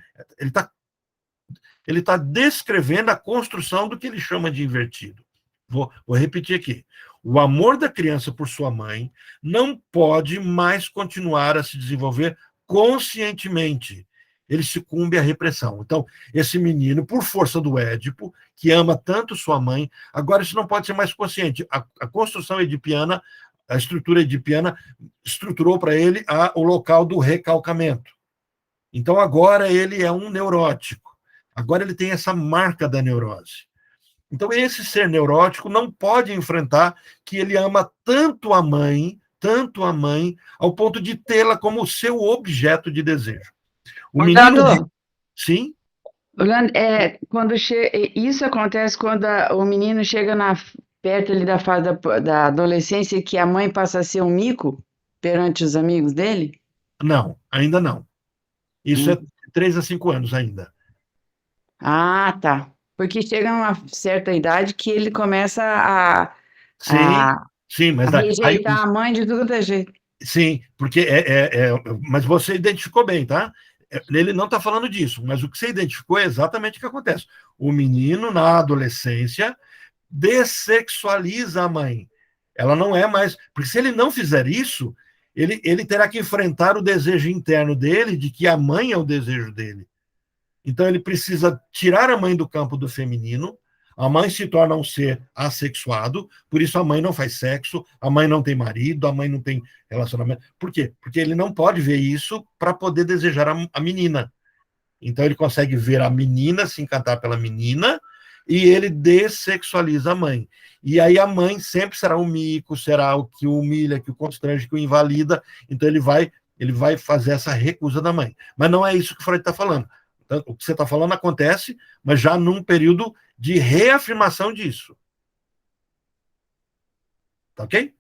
ele está descrevendo a construção do que ele chama de invertido. Vou repetir aqui. O amor da criança por sua mãe não pode mais continuar a se desenvolver conscientemente. Ele sucumbe à repressão. Então, esse menino, por força do Édipo, que ama tanto sua mãe, agora isso não pode ser mais consciente. A construção edipiana, a estrutura edipiana, estruturou para ele o local do recalcamento. Então, agora ele é um neurótico. Agora ele tem essa marca da neurose. Então, esse ser neurótico não pode enfrentar que ele ama tanto a mãe, ao ponto de tê-la como seu objeto de desejo. O menino... Sim? Orlando, isso acontece quando o menino chega perto ali da fase da adolescência, que a mãe passa a ser um mico perante os amigos dele? Não, ainda não. Isso é 3 a 5 anos ainda. Ah, tá. Porque chega a uma certa idade que ele começa a mas rejeitar a mãe de todo jeito. Sim, porque mas você identificou bem, tá? Ele não está falando disso, mas o que você identificou é exatamente o que acontece. O menino, na adolescência, dessexualiza a mãe. Ela não é mais... Porque se ele não fizer isso, ele terá que enfrentar o desejo interno dele de que a mãe é o desejo dele. Então, ele precisa tirar a mãe do campo do feminino, a mãe se torna um ser assexuado, por isso a mãe não faz sexo, a mãe não tem marido, a mãe não tem relacionamento. Por quê? Porque ele não pode ver isso para poder desejar a menina. Então, ele consegue ver a menina, se encantar pela menina, e ele dessexualiza a mãe. E aí a mãe sempre será um mico, será o que o humilha, que o constrange, que o invalida. Então, ele vai fazer essa recusa da mãe. Mas não é isso que Freud está falando. Então, o que você está falando acontece, mas já num período de reafirmação disso. Tá ok?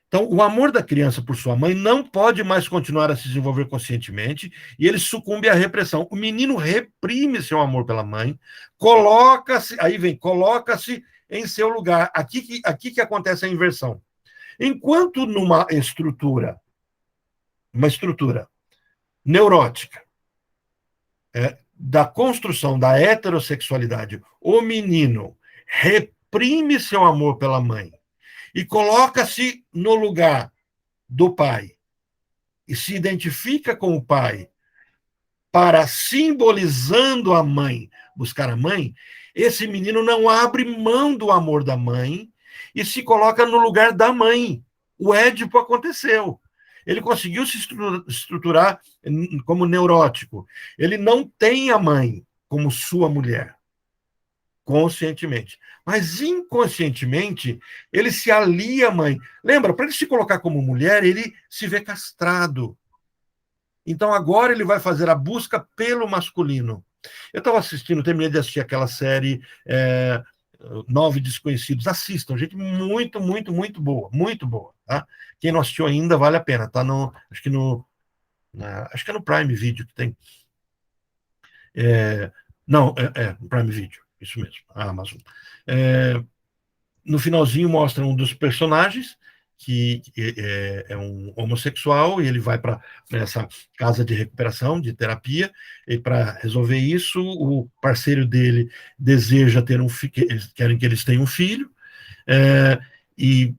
Então, o amor da criança por sua mãe não pode mais continuar a se desenvolver conscientemente e ele sucumbe à repressão. O menino reprime seu amor pela mãe, coloca-se em seu lugar. Aqui que acontece a inversão. Enquanto numa estrutura neurótica, da construção da heterossexualidade, o menino reprime seu amor pela mãe e coloca-se no lugar do pai e se identifica com o pai para, simbolizando a mãe, buscar a mãe, Esse menino não abre mão do amor da mãe e se coloca no lugar da mãe. O Édipo aconteceu. Ele conseguiu se estruturar como neurótico. Ele não tem a mãe como sua mulher, conscientemente. Mas inconscientemente, ele se alia à mãe. Lembra, para ele se colocar como mulher, ele se vê castrado. Então agora ele vai fazer a busca pelo masculino. Eu estava assistindo, terminei de assistir aquela série Nove Desconhecidos. Assistam, gente, muito, muito, muito boa. Muito boa. Tá? Quem não assistiu ainda, vale a pena. Tá acho que é no Prime Video que tem. Não, no Prime Video. Isso mesmo, a Amazon. No finalzinho mostra um dos personagens que é um homossexual e ele vai para essa casa de recuperação, de terapia, e para resolver isso, o parceiro dele deseja ter um filho, querem que eles tenham um filho, e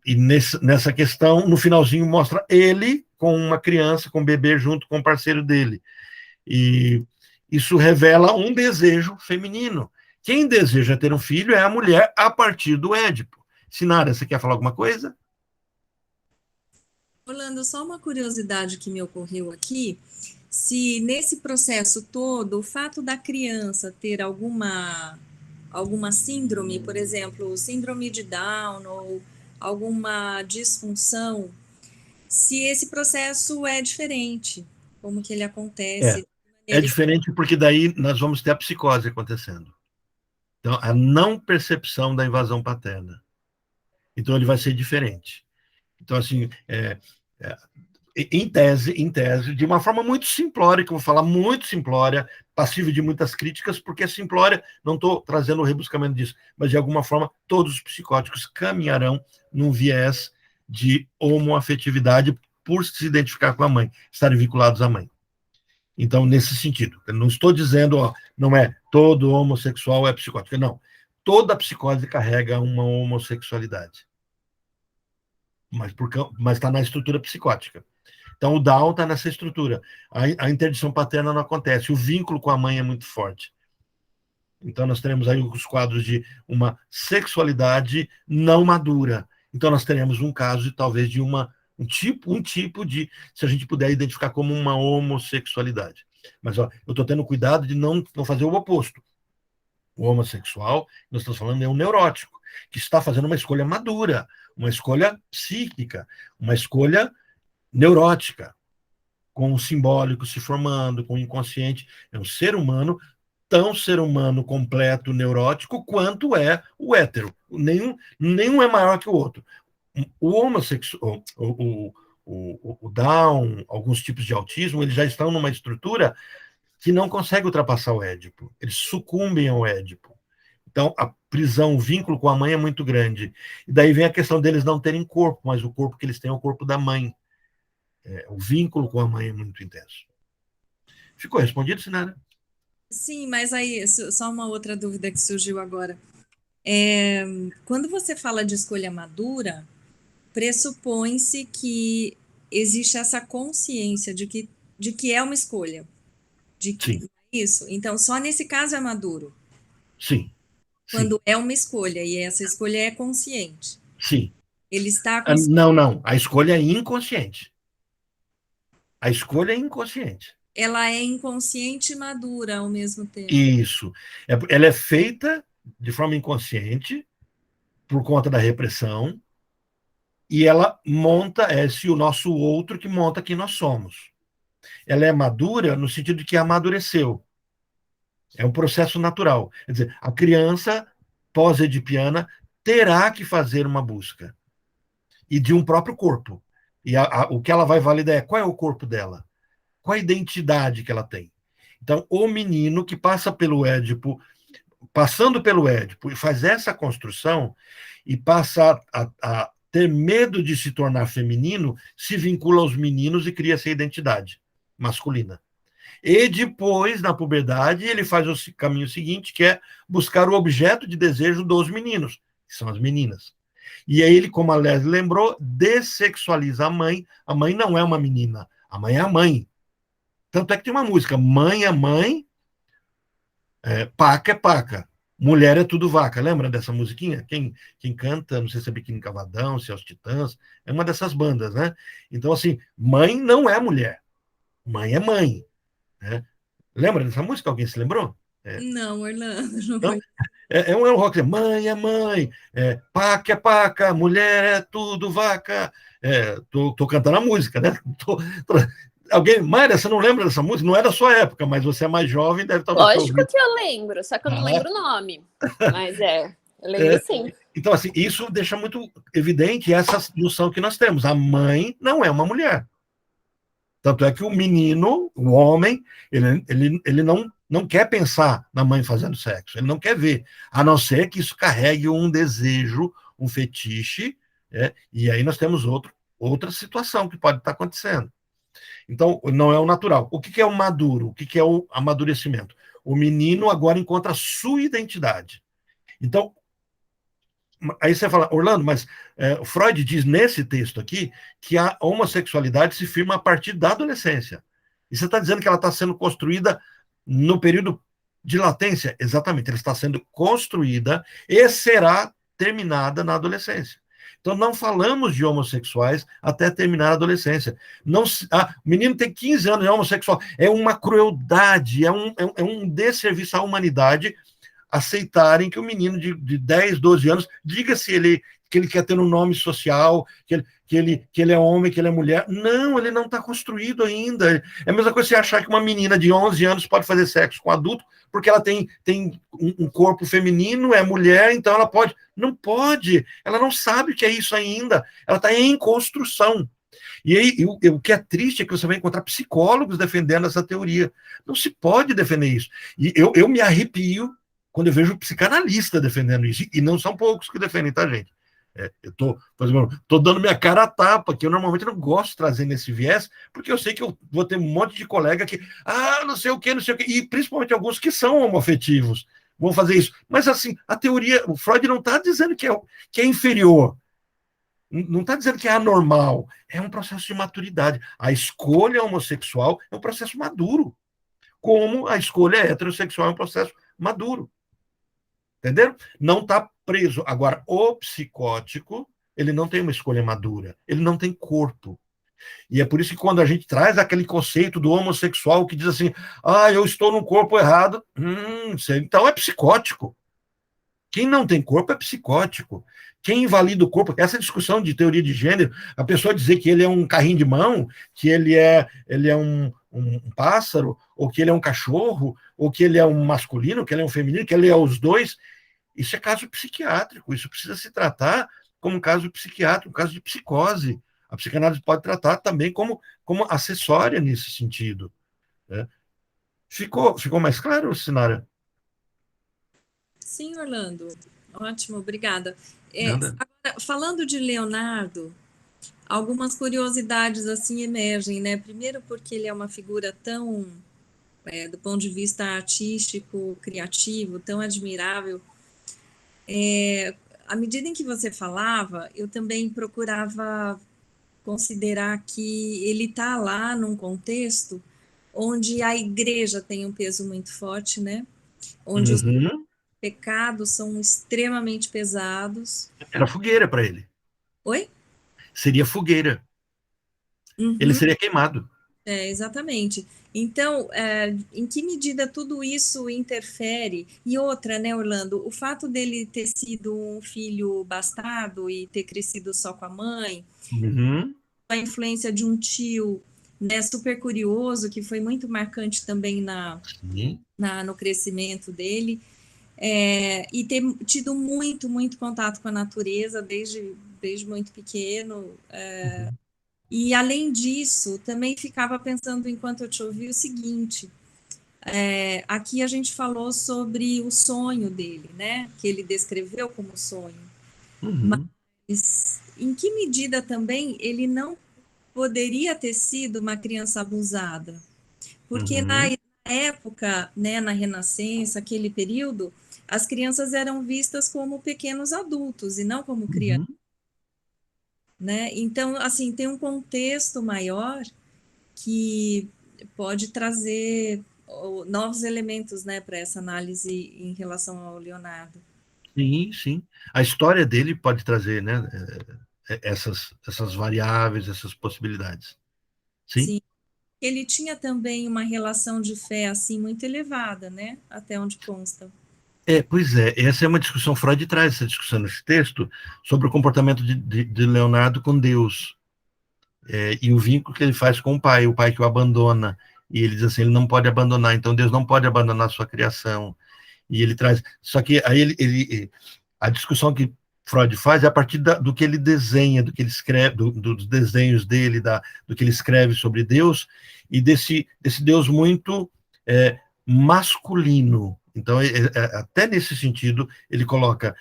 nessa questão, no finalzinho mostra ele com uma criança, com um bebê junto com o parceiro dele. E isso revela um desejo feminino. Quem deseja ter um filho é a mulher a partir do Édipo. Sinara, você quer falar alguma coisa? Orlando, só uma curiosidade que me ocorreu aqui, se nesse processo todo, o fato da criança ter alguma síndrome, por exemplo, síndrome de Down ou alguma disfunção, se esse processo é diferente, como que ele acontece? É diferente porque daí nós vamos ter a psicose acontecendo. Então, a não percepção da invasão paterna. Então, ele vai ser diferente. Então, assim, em tese, de uma forma muito simplória, que eu vou falar muito simplória, passível de muitas críticas, porque é simplória, não estou trazendo o rebuscamento disso, mas de alguma forma todos os psicóticos caminharão num viés de homoafetividade por se identificar com a mãe, estarem vinculados à mãe. Então, nesse sentido, eu não estou dizendo, não é todo homossexual é psicótico, não. Toda psicose carrega uma homossexualidade. Mas está na estrutura psicótica. Então, o Down está nessa estrutura. A interdição paterna não acontece. O vínculo com a mãe é muito forte. Então, nós teremos aí os quadros de uma sexualidade não madura. Então, nós teremos um caso de talvez de um tipo de, se a gente puder identificar como uma homossexualidade. Mas eu estou tendo cuidado de não fazer o oposto. O homossexual, nós estamos falando, é um neurótico, que está fazendo uma escolha madura, uma escolha psíquica, uma escolha neurótica, com o simbólico se formando, com o inconsciente. É um ser humano, tão ser humano completo, neurótico, quanto é o hétero. Nenhum é maior que o outro. O homossexual, o Down, alguns tipos de autismo, eles já estão numa estrutura que não consegue ultrapassar o Édipo. Eles sucumbem ao Édipo. Então, a prisão, o vínculo com a mãe é muito grande. E daí vem a questão deles não terem corpo, mas o corpo que eles têm é o corpo da mãe. O vínculo com a mãe é muito intenso. Ficou respondido, Sinara? Sim, mas aí, só uma outra dúvida que surgiu agora. Quando você fala de escolha madura, pressupõe-se que existe essa consciência de que é uma escolha. Sim. Isso. Então, só nesse caso é maduro. Sim. Quando é uma escolha, e essa escolha é consciente. Sim. Ele está consciente. Não. A escolha é inconsciente. A escolha é inconsciente. Ela é inconsciente e madura ao mesmo tempo. Isso. Ela é feita de forma inconsciente, por conta da repressão, e ela monta o nosso outro que monta quem nós somos. Ela é madura no sentido de que amadureceu. É um processo natural. Quer dizer, a criança pós-edipiana terá que fazer uma busca. E de um próprio corpo. E o que ela vai validar é qual é o corpo dela. Qual a identidade que ela tem. Então, o menino que passa pelo Édipo, passando pelo Édipo, e faz essa construção, e passa a ter medo de se tornar feminino, se vincula aos meninos e cria essa identidade masculina. E depois, na puberdade, ele faz o caminho seguinte, que é buscar o objeto de desejo dos meninos, que são as meninas. E aí ele, como a Leslie lembrou, dessexualiza a mãe. A mãe não é uma menina, a mãe é a mãe. Tanto é que tem uma música, mãe é mãe, paca é paca. Mulher é tudo vaca. Lembra dessa musiquinha? Quem canta, não sei se é Biquíni Cavadão, se é os Titãs, é uma dessas bandas, né? Então, assim, mãe não é mulher. Mãe é mãe, né? Lembra dessa música? Alguém se lembrou? Não, Orlando, não Então, conheço. é um rock. Mãe é mãe, paca é paca, mulher é tudo vaca. Tô cantando a música, né? Alguém, Mayra, você não lembra dessa música? Não é da sua época, mas você é mais jovem, deve talvez ter Lógico ouvido. que eu lembro, só que eu não lembro o nome. Mas eu lembro É, sim. então, assim, isso deixa muito evidente essa noção que nós temos. A mãe não é uma mulher. Tanto é que o menino, o homem, ele não quer pensar na mãe fazendo sexo, ele não quer ver, a não ser que isso carregue um desejo, um fetiche, e aí nós temos outra situação que pode estar acontecendo. Então, não é o natural. O que é o maduro? O que é o amadurecimento? O menino agora encontra a sua identidade. Então, aí você fala, Orlando, mas Freud diz nesse texto aqui que a homossexualidade se firma a partir da adolescência. E você está dizendo que ela está sendo construída no período de latência? Exatamente, ela está sendo construída e será terminada na adolescência. Então, não falamos de homossexuais até terminar a adolescência. Não, o menino tem 15 anos, é homossexual. É uma crueldade, é um desserviço à humanidade aceitarem que o menino de 10, 12 anos diga se que ele quer ter um nome social, que ele é homem, que ele é mulher. Não, ele não está construído ainda. É a mesma coisa você achar que uma menina de 11 anos pode fazer sexo com um adulto porque ela tem um corpo feminino, é mulher, então ela pode. Não pode. Ela não sabe o que é isso ainda. Ela está em construção. E aí, o que é triste é que você vai encontrar psicólogos defendendo essa teoria. Não se pode defender isso. E eu me arrepio quando eu vejo psicanalista defendendo isso, e não são poucos que defendem, tá, gente? Eu tô dando minha cara a tapa, que eu normalmente não gosto de trazer nesse viés, porque eu sei que eu vou ter um monte de colega que, não sei o quê, e principalmente alguns que são homoafetivos vão fazer isso. Mas, assim, a teoria, o Freud não está dizendo que é inferior, não está dizendo que é anormal, é um processo de maturidade. A escolha homossexual é um processo maduro, como a escolha heterossexual é um processo maduro. Entenderam? Não está preso. Agora, o psicótico, ele não tem uma escolha madura, ele não tem corpo. E é por isso que quando a gente traz aquele conceito do homossexual que diz assim, eu estou num corpo errado, então é psicótico. Quem não tem corpo é psicótico. Quem invalida o corpo, essa discussão de teoria de gênero, a pessoa dizer que ele é um carrinho de mão, que ele é um pássaro, ou que ele é um cachorro, ou que ele é um masculino, que ele é um feminino, que ele é os dois, isso é caso psiquiátrico, isso precisa se tratar como um caso psiquiátrico, um caso de psicose. A psicanálise pode tratar também como acessória nesse sentido. Né? Ficou mais claro, Sinara? Sim, Orlando. Ótimo, obrigada. Nada. Agora, falando de Leonardo, algumas curiosidades assim emergem, né? Primeiro porque ele é uma figura tão, do ponto de vista artístico, criativo, tão admirável. À medida em que você falava, eu também procurava considerar que ele está lá num contexto onde a igreja tem um peso muito forte, né? Onde os pecados são extremamente pesados. Era fogueira para ele. Oi? Seria fogueira. Ele seria queimado. Exatamente. Então, em que medida tudo isso interfere? E outra, né, Orlando, o fato dele ter sido um filho bastardo e ter crescido só com a mãe, a influência de um tio, né, super curioso, que foi muito marcante também no crescimento dele, e ter tido muito, muito contato com a natureza desde muito pequeno. E, além disso, também ficava pensando, enquanto eu te ouvi, o seguinte, aqui a gente falou sobre o sonho dele, né? Que ele descreveu como sonho. Mas, em que medida também ele não poderia ter sido uma criança abusada? Porque na época, né, na Renascença, aquele período, as crianças eram vistas como pequenos adultos e não como crianças. Né? Então, assim, tem um contexto maior que pode trazer novos elementos, né, para essa análise em relação ao Leonardo. Sim, sim. A história dele pode trazer, né, essas variáveis, essas possibilidades. Sim? Sim. Ele tinha também uma relação de fé assim muito elevada, né? Até onde consta. Pois é, essa é uma discussão, Freud traz essa discussão nesse texto sobre o comportamento de Leonardo com Deus, e o vínculo que ele faz com o pai que o abandona, e ele diz assim, ele não pode abandonar, então Deus não pode abandonar a sua criação, e ele traz, só que aí a discussão que Freud faz é a partir do que ele desenha, do que ele escreve, dos desenhos dele, do que ele escreve sobre Deus, e desse Deus muito masculino. Então, até nesse sentido, ele coloca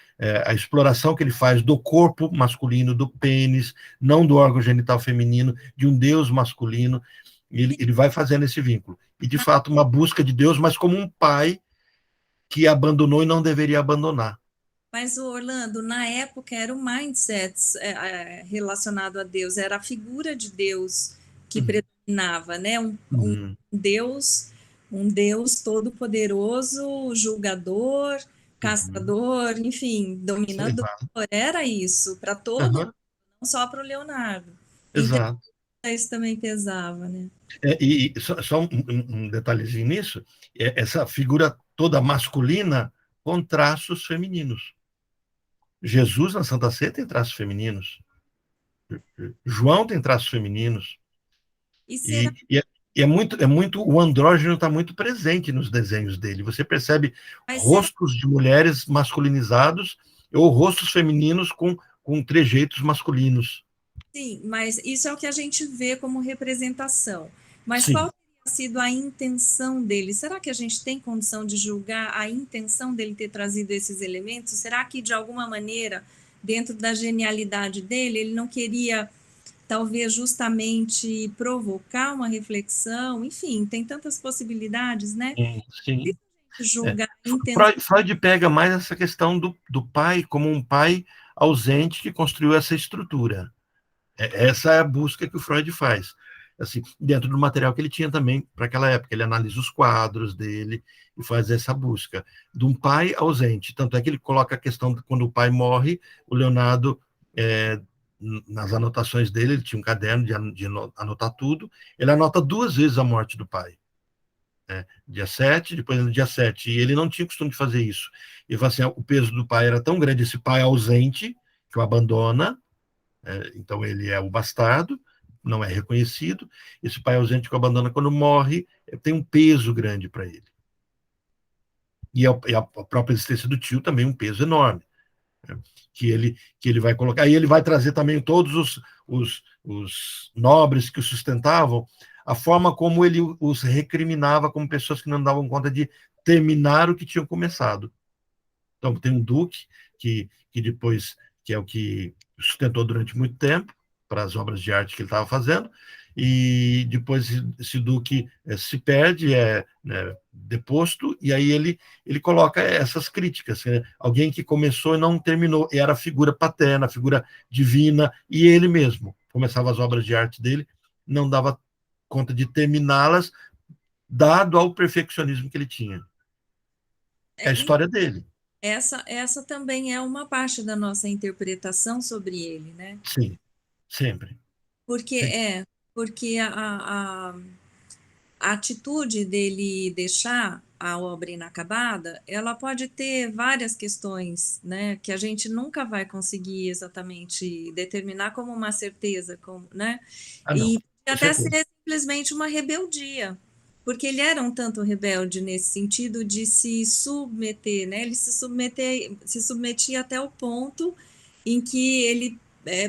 a exploração que ele faz do corpo masculino, do pênis, não do órgão genital feminino, de um Deus masculino, ele vai fazendo esse vínculo. E, de fato, uma busca de Deus, mas como um pai que abandonou e não deveria abandonar. Mas, Orlando, na época era um mindset relacionado a Deus, era a figura de Deus que predominava, né? Um Deus todo-poderoso, julgador, caçador, enfim, dominador. Era isso, para todo mundo, não só para o Leonardo. Exato. Então, isso também pesava, né? E só um detalhezinho nisso, essa figura toda masculina com traços femininos. Jesus na Santa Ceia tem traços femininos. João tem traços femininos. E é muito, o andrógeno está muito presente nos desenhos dele. Você percebe rostos de mulheres masculinizados ou rostos femininos com trejeitos masculinos. Sim, mas isso é o que a gente vê como representação. Mas Sim. Qual teria sido a intenção dele? Será que a gente tem condição de julgar a intenção dele ter trazido esses elementos? Será que, de alguma maneira, dentro da genialidade dele, ele não queria, talvez, justamente provocar uma reflexão? Enfim, tem tantas possibilidades, né? Sim. Julgar a intenção. Freud pega mais essa questão do pai como um pai ausente que construiu essa estrutura. Essa é a busca que o Freud faz. Assim, dentro do material que ele tinha também para aquela época. Ele analisa os quadros dele e faz essa busca de um pai ausente. Tanto é que ele coloca a questão de quando o pai morre, o Leonardo, nas anotações dele, ele tinha um caderno de anotar tudo, ele anota 2 vezes a morte do pai. Dia 7, depois no dia 7. E ele não tinha costume de fazer isso. Ele fala assim, o peso do pai era tão grande, esse pai ausente, que o abandona, então ele é o bastardo, não é reconhecido. Esse pai ausente que o abandona quando morre tem um peso grande para ele. E a própria existência do tio também um peso enorme, que ele vai colocar. Aí ele vai trazer também todos os nobres que o sustentavam, a forma como ele os recriminava como pessoas que não davam conta de terminar o que tinham começado. Então, tem um duque que depois, que é o que sustentou durante muito tempo para as obras de arte que ele estava fazendo, e depois esse duque se perde, deposto, e aí ele coloca essas críticas, né? Alguém que começou e não terminou, era a figura paterna, a figura divina, e ele mesmo começava as obras de arte dele, não dava conta de terminá-las, dado ao perfeccionismo que ele tinha. É a história dele. Essa também é uma parte da nossa interpretação sobre ele, né? Sim, sempre. Porque a atitude dele deixar a obra inacabada, ela pode ter várias questões, né? Que a gente nunca vai conseguir exatamente determinar como uma certeza, né? E até ser simplesmente uma rebeldia. Porque ele era um tanto rebelde nesse sentido de se submeter, né? Ele se submetia até o ponto em que ele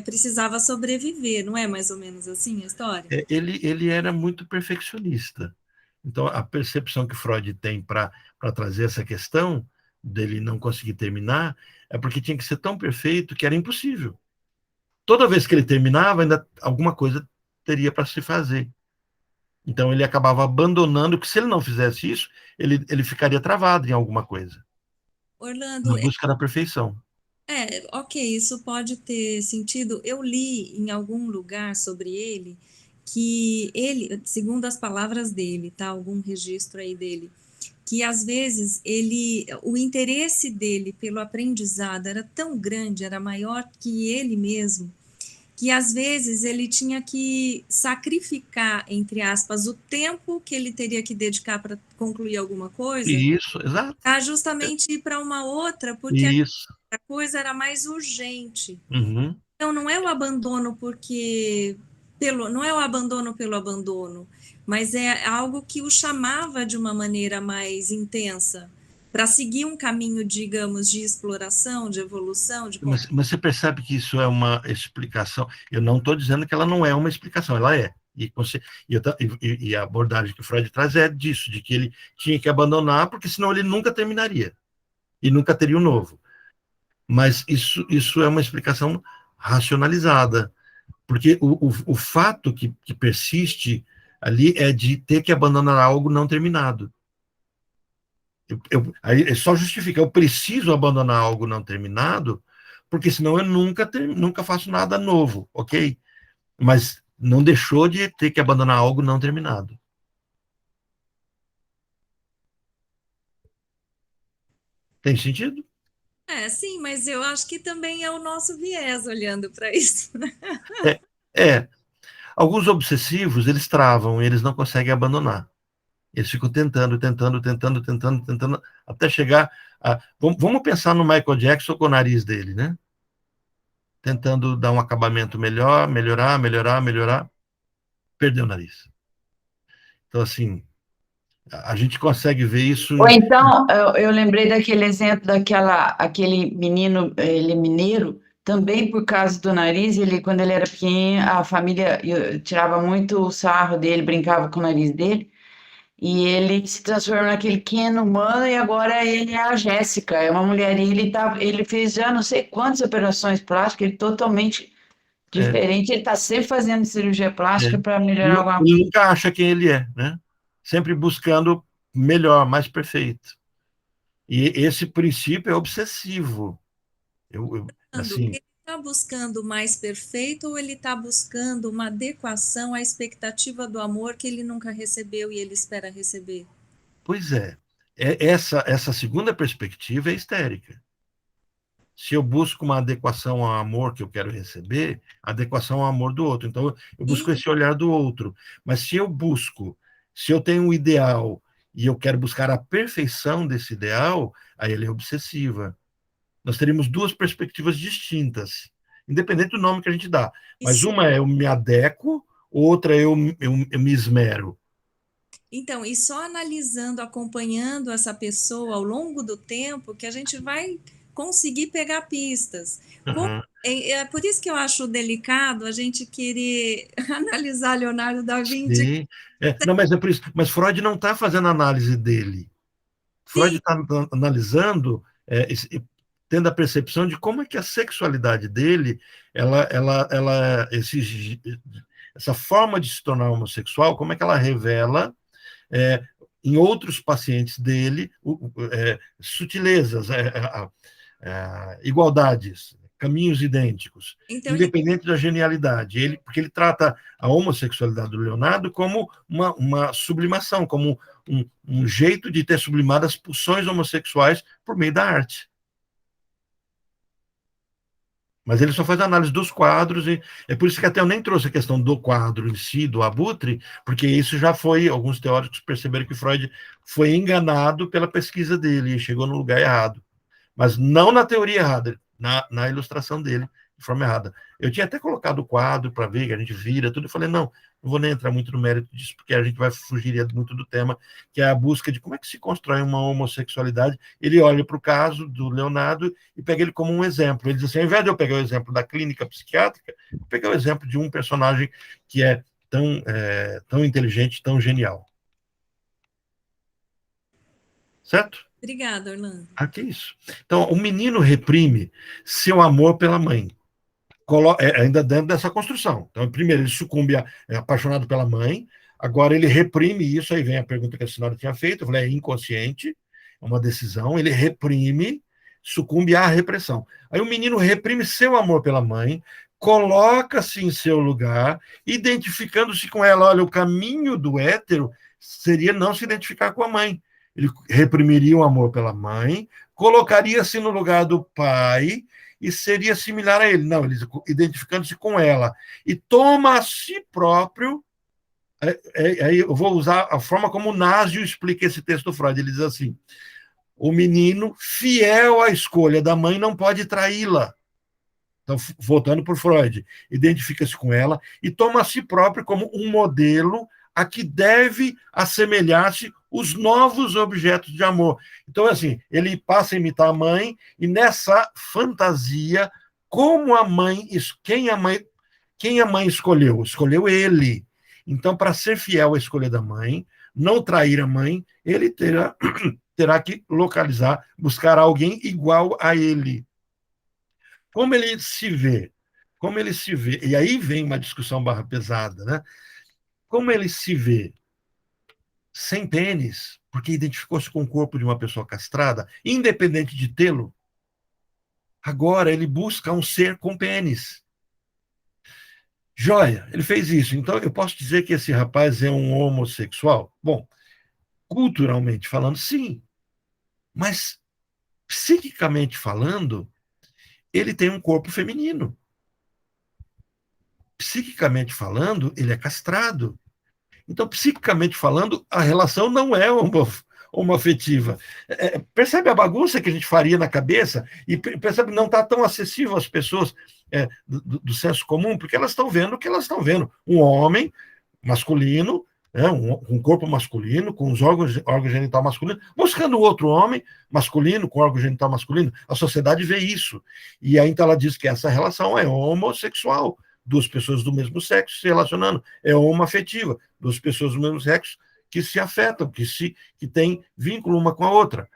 precisava sobreviver, não é mais ou menos assim a história? Ele era muito perfeccionista. Então, a percepção que Freud tem para trazer essa questão dele não conseguir terminar é porque tinha que ser tão perfeito que era impossível. Toda vez que ele terminava, ainda alguma coisa teria para se fazer. Então ele acabava abandonando, porque se ele não fizesse isso, ele ficaria travado em alguma coisa. Orlando, na busca da perfeição. Ok, isso pode ter sentido. Eu li em algum lugar sobre ele que ele, segundo as palavras dele, tá? Algum registro aí dele, que às vezes o interesse dele pelo aprendizado era tão grande, era maior que ele mesmo, que às vezes ele tinha que sacrificar, entre aspas, o tempo que ele teria que dedicar para concluir alguma coisa, Isso, exato. para justamente ir para uma outra, porque Isso. a coisa era mais urgente. Uhum. Então, não é o abandono não é o abandono pelo abandono, mas é algo que o chamava de uma maneira mais intensa, para seguir um caminho, digamos, de exploração, de evolução, de... Mas você percebe que isso é uma explicação? Eu não estou dizendo que ela não é uma explicação, ela é. E a abordagem que o Freud traz é disso, de que ele tinha que abandonar, porque senão ele nunca terminaria, e nunca teria um novo. Mas isso é uma explicação racionalizada, porque o fato que persiste ali é de ter que abandonar algo não terminado. Aí é só justificar, eu preciso abandonar algo não terminado, porque senão eu nunca faço nada novo, ok? Mas não deixou de ter que abandonar algo não terminado. Tem sentido? Sim, mas eu acho que também é o nosso viés olhando para isso. É. Alguns obsessivos, eles travam, eles não conseguem abandonar. Eles ficam tentando, até chegar a... Vamos pensar no Michael Jackson com o nariz dele, né? Tentando dar um acabamento melhor, melhorar, perdeu o nariz. Então, assim, a gente consegue ver isso... Ou então, eu lembrei daquele exemplo aquele menino, ele é mineiro, também por causa do nariz, quando ele era pequeno, a família tirava muito o sarro dele, brincava com o nariz dele, e ele se transformou naquele Ken humano, e agora ele é a Jéssica, é uma mulher, e ele fez já não sei quantas operações plásticas, ele totalmente diferente, ele está sempre fazendo cirurgia plástica para melhorar alguma coisa. Ele nunca acha quem ele é, né? Sempre buscando melhor, mais perfeito. E esse princípio é obsessivo. Assim, Ele está buscando o mais perfeito ou ele está buscando uma adequação à expectativa do amor que ele nunca recebeu e ele espera receber? pois é. Essa segunda perspectiva é histérica. Se eu busco uma adequação ao amor que eu quero receber, adequação ao amor do outro. Então, eu busco esse olhar do outro. Mas se eu tenho um ideal e eu quero buscar a perfeição desse ideal, aí ele é obsessiva. Nós teríamos duas perspectivas distintas, independente do nome que a gente dá. Mas uma é eu me adequo, outra é eu me esmero. Então, e só analisando, acompanhando essa pessoa ao longo do tempo, que a gente vai conseguir pegar pistas. Uhum. É por isso que eu acho delicado a gente querer analisar Leonardo da Vinci. Sim. Não, mas é por isso. Mas Freud não está fazendo análise dele. Freud está analisando, tendo a percepção de como é que a sexualidade dele, essa forma de se tornar homossexual, como é que ela revela em outros pacientes dele sutilezas, igualdades, caminhos idênticos, então, independente da genialidade. Porque ele trata a homossexualidade do Leonardo como uma sublimação, como um jeito de ter sublimado as pulsões homossexuais por meio da arte. Mas ele só faz análise dos quadros, e é por isso que até eu nem trouxe a questão do quadro em si, do Abutre, porque isso já foi, alguns teóricos perceberam que Freud foi enganado pela pesquisa dele e chegou no lugar errado. Mas não na teoria errada, na ilustração dele, de forma errada. Eu tinha até colocado o quadro para ver, que a gente vira tudo, e falei, não vou nem entrar muito no mérito disso, porque a gente vai fugir muito do tema, que é a busca de como é que se constrói uma homossexualidade. Ele olha para o caso do Leonardo e pega ele como um exemplo. Ele diz assim, ao invés de eu pegar o exemplo da clínica psiquiátrica, vou pegar o exemplo de um personagem que é tão inteligente, tão genial. Certo? Obrigada, Orlando. Que isso. Então, o menino reprime seu amor pela mãe. Ainda dentro dessa construção. Então, primeiro, ele sucumbe, é apaixonado pela mãe, agora ele reprime isso, aí vem a pergunta que a senhora tinha feito, eu falei, é inconsciente, é uma decisão, ele reprime, sucumbe à repressão. Aí o menino reprime seu amor pela mãe, coloca-se em seu lugar, identificando-se com ela. Olha, o caminho do hétero seria não se identificar com a mãe. Ele reprimiria o amor pela mãe, colocaria-se no lugar do pai e seria similar a ele. Não, ele identificando-se com ela. E toma a si próprio. Aí eu vou usar a forma como o Nasio explica esse texto do Freud. Ele diz assim: o menino, fiel à escolha da mãe, não pode traí-la. Então, voltando por Freud, identifica-se com ela e toma a si próprio como um modelo a que deve assemelhar-se os novos objetos de amor. Então, assim, ele passa a imitar a mãe e nessa fantasia, como a mãe, quem a mãe escolheu? Escolheu ele. Então, para ser fiel à escolha da mãe, não trair a mãe, ele terá que localizar, buscar alguém igual a ele. Como ele se vê? Como ele se vê? E aí vem uma discussão barra pesada, né? Como ele se vê sem pênis, porque identificou-se com o corpo de uma pessoa castrada, independente de tê-lo, agora ele busca um ser com pênis. Joia, ele fez isso. Então eu posso dizer que esse rapaz é um homossexual? Bom, culturalmente falando, sim. Mas, psiquicamente falando, ele tem um corpo feminino. Psiquicamente falando, ele é castrado. Então, psiquicamente falando, a relação não é homoafetiva. Percebe a bagunça que a gente faria na cabeça? E percebe que não está tão acessível às pessoas do senso comum, porque elas estão vendo o que elas estão vendo. Um homem masculino, um corpo masculino, com os órgãos genital masculino, buscando outro homem masculino, com órgão genital masculino. A sociedade vê isso. E aí, então, ela diz que essa relação é homossexual. Duas pessoas do mesmo sexo se relacionando. É homoafetiva. Duas pessoas do mesmo sexo que se afetam, que têm vínculo uma com a outra.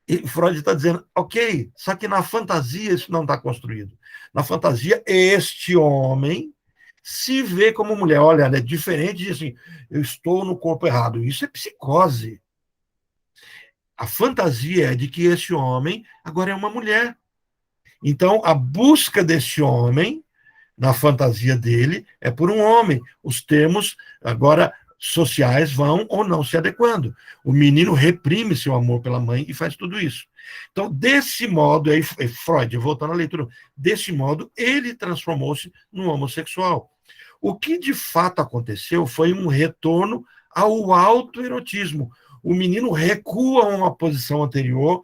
E Freud está dizendo, ok, só que na fantasia isso não está construído. Na fantasia, este homem se vê como mulher. Olha, é diferente de assim, eu estou no corpo errado. Isso é psicose. A fantasia é de que esse homem agora é uma mulher. Então, a busca desse homem na fantasia dele é por um homem. Os termos, agora, sociais vão ou não se adequando. O menino reprime seu amor pela mãe e faz tudo isso. Então, desse modo, aí Freud, voltando à leitura, desse modo, ele transformou-se num homossexual. O que de fato aconteceu foi um retorno ao autoerotismo. O menino recua a uma posição anterior,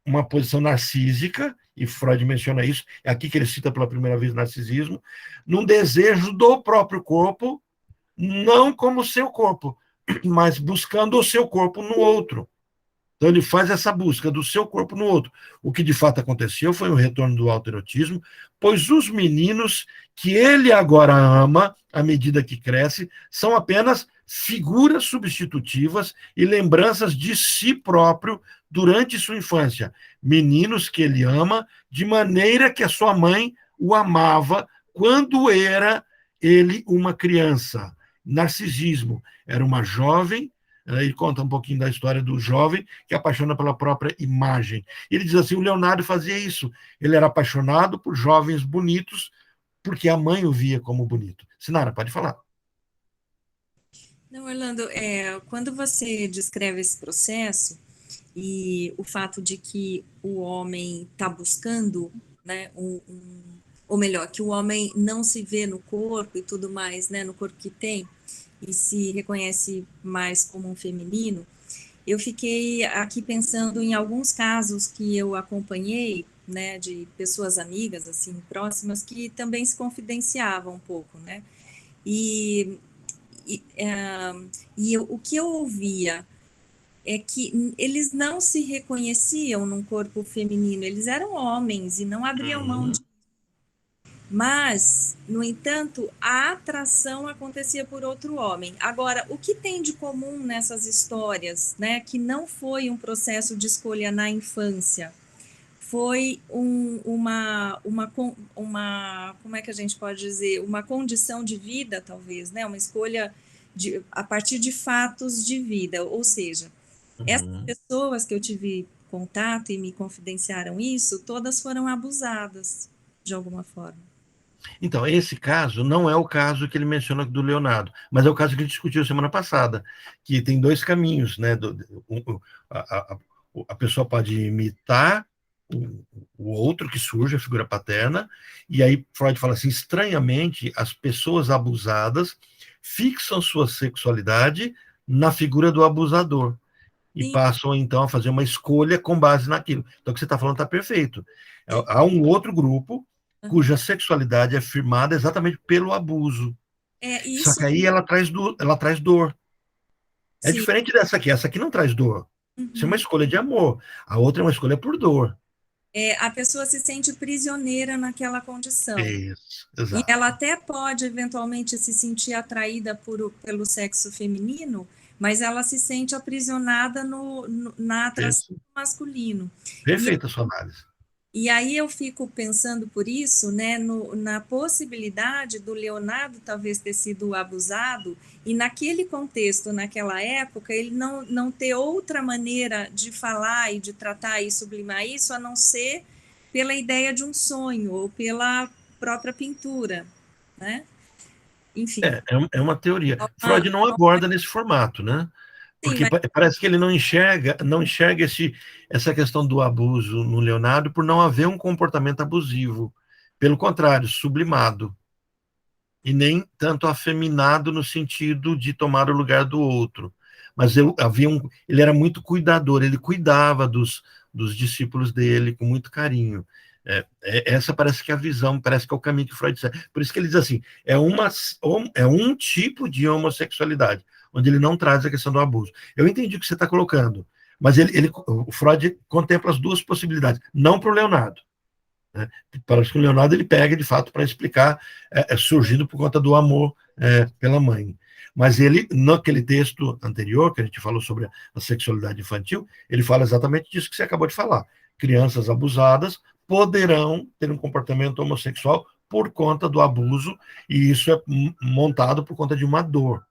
uma posição narcísica, e Freud menciona isso, é aqui que ele cita pela primeira vez o narcisismo, num desejo do próprio corpo, não como seu corpo, mas buscando o seu corpo no outro. Então ele faz essa busca do seu corpo no outro. O que de fato aconteceu foi um retorno do autoerotismo, pois os meninos que ele agora ama, à medida que cresce, são apenas figuras substitutivas e lembranças de si próprio durante sua infância. Meninos que ele ama de maneira que a sua mãe o amava quando era ele uma criança. Narcisismo. Era uma jovem. Ele conta um pouquinho da história do jovem que apaixona pela própria imagem. Ele diz assim, o Leonardo fazia isso. Ele era apaixonado por jovens bonitos porque a mãe o via como bonito. Sinara, pode falar. Não, Orlando, quando você descreve esse processo e o fato de que o homem está buscando, né, ou melhor, que o homem não se vê no corpo e tudo mais, né, no corpo que tem, e se reconhece mais como um feminino, eu fiquei aqui pensando em alguns casos que eu acompanhei, né, de pessoas amigas, assim, próximas, que também se confidenciavam um pouco, né, o que eu ouvia é que eles não se reconheciam num corpo feminino, eles eram homens e não abriam mão de... Mas, no entanto, a atração acontecia por outro homem. Agora, o que tem de comum nessas histórias, né, que não foi um processo de escolha na infância, foi como é que a gente pode dizer, uma condição de vida, talvez, né, uma escolha a partir de fatos de vida, ou seja, essas pessoas que eu tive contato e me confidenciaram isso, todas foram abusadas, de alguma forma. Então, esse caso não é o caso que ele menciona do Leonardo, mas é o caso que a gente discutiu semana passada, que tem dois caminhos, né? A pessoa pode imitar o outro que surge, a figura paterna, e aí Freud fala assim, estranhamente, as pessoas abusadas fixam sua sexualidade na figura do abusador, e Sim, passam, então, a fazer uma escolha com base naquilo. Então, o que você está falando está perfeito. sim. Há um outro grupo Aham. cuja sexualidade é firmada exatamente pelo abuso. Só Isso, que aí ela traz dor. É sim. diferente dessa aqui. Essa aqui não traz dor. Isso é uma Uhum. escolha de amor. A outra é uma escolha por dor. A pessoa se sente prisioneira naquela condição. Isso, E ela exato. até pode eventualmente se sentir atraída pelo sexo feminino, mas ela se sente aprisionada na atração Isso. masculino. E Perfeita a sua análise. E aí eu fico pensando por isso, né, na possibilidade do Leonardo talvez ter sido abusado e naquele contexto, naquela época, ele não ter outra maneira de falar e de tratar e sublimar isso a não ser pela ideia de um sonho ou pela própria pintura, né? Enfim, É uma teoria. uma, Freud não aborda nesse formato, né? sim, Porque mas parece que ele não enxerga essa questão do abuso no Leonardo por não haver um comportamento abusivo. Pelo contrário, sublimado. E nem tanto afeminado no sentido de tomar o lugar do outro. Mas ele era muito cuidador, ele cuidava dos discípulos dele com muito carinho. Essa parece que é a visão, parece que é o caminho que Freud segue. Por isso que ele diz assim, é um tipo de homossexualidade, onde ele não traz a questão do abuso. Eu entendi o que você está colocando, mas o Freud contempla as duas possibilidades, não para o Leonardo. Né? Parece que o Leonardo ele pega, de fato, para explicar, surgindo por conta do amor pela mãe. Mas ele, naquele texto anterior, que a gente falou sobre a sexualidade infantil, ele fala exatamente disso que você acabou de falar. Crianças abusadas poderão ter um comportamento homossexual por conta do abuso, e isso é montado por conta de uma dor.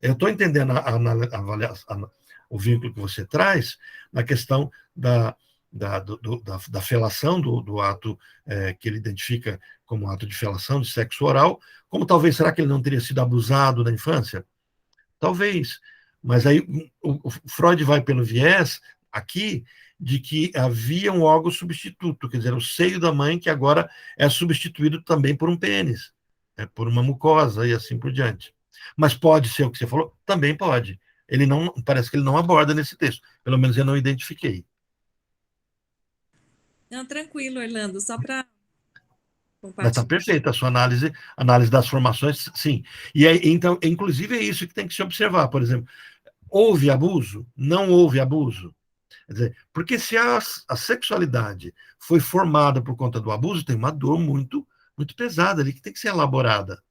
Eu estou entendendo o vínculo que você traz na questão da felação, do ato que ele identifica como ato de felação, de sexo oral, como talvez, será que ele não teria sido abusado na infância? Talvez. Mas aí o Freud vai pelo viés, aqui, de que havia um órgão substituto, quer dizer, o seio da mãe, que agora é substituído também por um pênis, por uma mucosa e assim por diante. Mas pode ser o que você falou? Também pode. Parece que ele não aborda nesse texto. Pelo menos eu não identifiquei. não, tranquilo, Orlando, só para Mas está compartilhar. perfeita a sua análise das formações, sim. E aí, então, inclusive é isso que tem que se observar. Por exemplo, houve abuso? Não houve abuso? Quer dizer, porque se a sexualidade foi formada por conta do abuso, tem uma dor muito, muito pesada ali que tem que ser elaborada.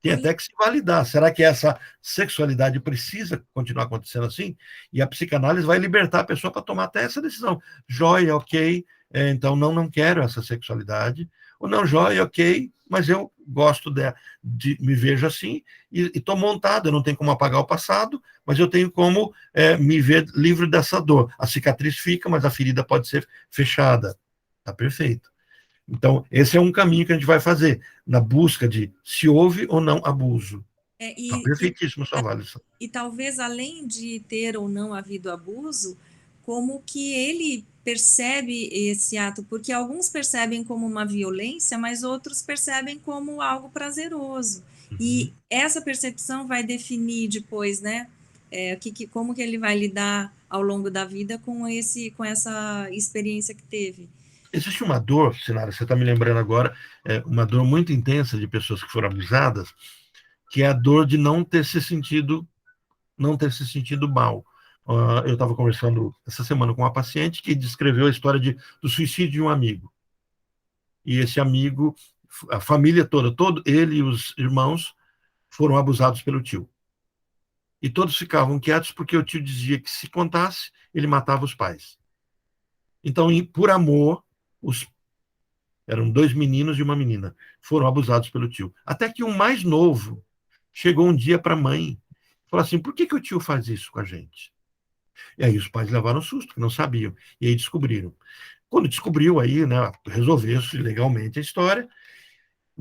Tem Sim, até que se validar. Será que essa sexualidade precisa continuar acontecendo assim? E a psicanálise vai libertar a pessoa para tomar até essa decisão. Joia, ok, então não quero essa sexualidade. Ou não, joia, ok, mas eu gosto de me vejo assim e estou montado, eu não tenho como apagar o passado, mas eu tenho como me ver livre dessa dor. A cicatriz fica, mas a ferida pode ser fechada. Está perfeito. Então, esse é um caminho que a gente vai fazer, na busca de se houve ou não abuso. é, Está e, e perfeitíssimo, sua avaliação. E talvez, além de ter ou não havido abuso, como que ele percebe esse ato, porque alguns percebem como uma violência, mas outros percebem como algo prazeroso. E essa percepção vai definir depois, né, como que ele vai lidar ao longo da vida com essa experiência que teve. Existe uma dor, Sinara, você está me lembrando agora, uma dor muito intensa de pessoas que foram abusadas, que é a dor de não ter se sentido mal. Eu estava conversando essa semana com uma paciente que descreveu a história do suicídio de um amigo. E esse amigo, a família toda, ele e os irmãos foram abusados pelo tio. E todos ficavam quietos porque o tio dizia que se contasse, ele matava os pais. Então, por amor, eram 2 meninos e uma menina, foram abusados pelo tio. Até que o mais novo chegou um dia para a mãe e falou assim, por que o tio faz isso com a gente? E aí os pais levaram um susto, que não sabiam. E aí descobriram. Quando descobriu, aí, né, resolveu-se legalmente a história,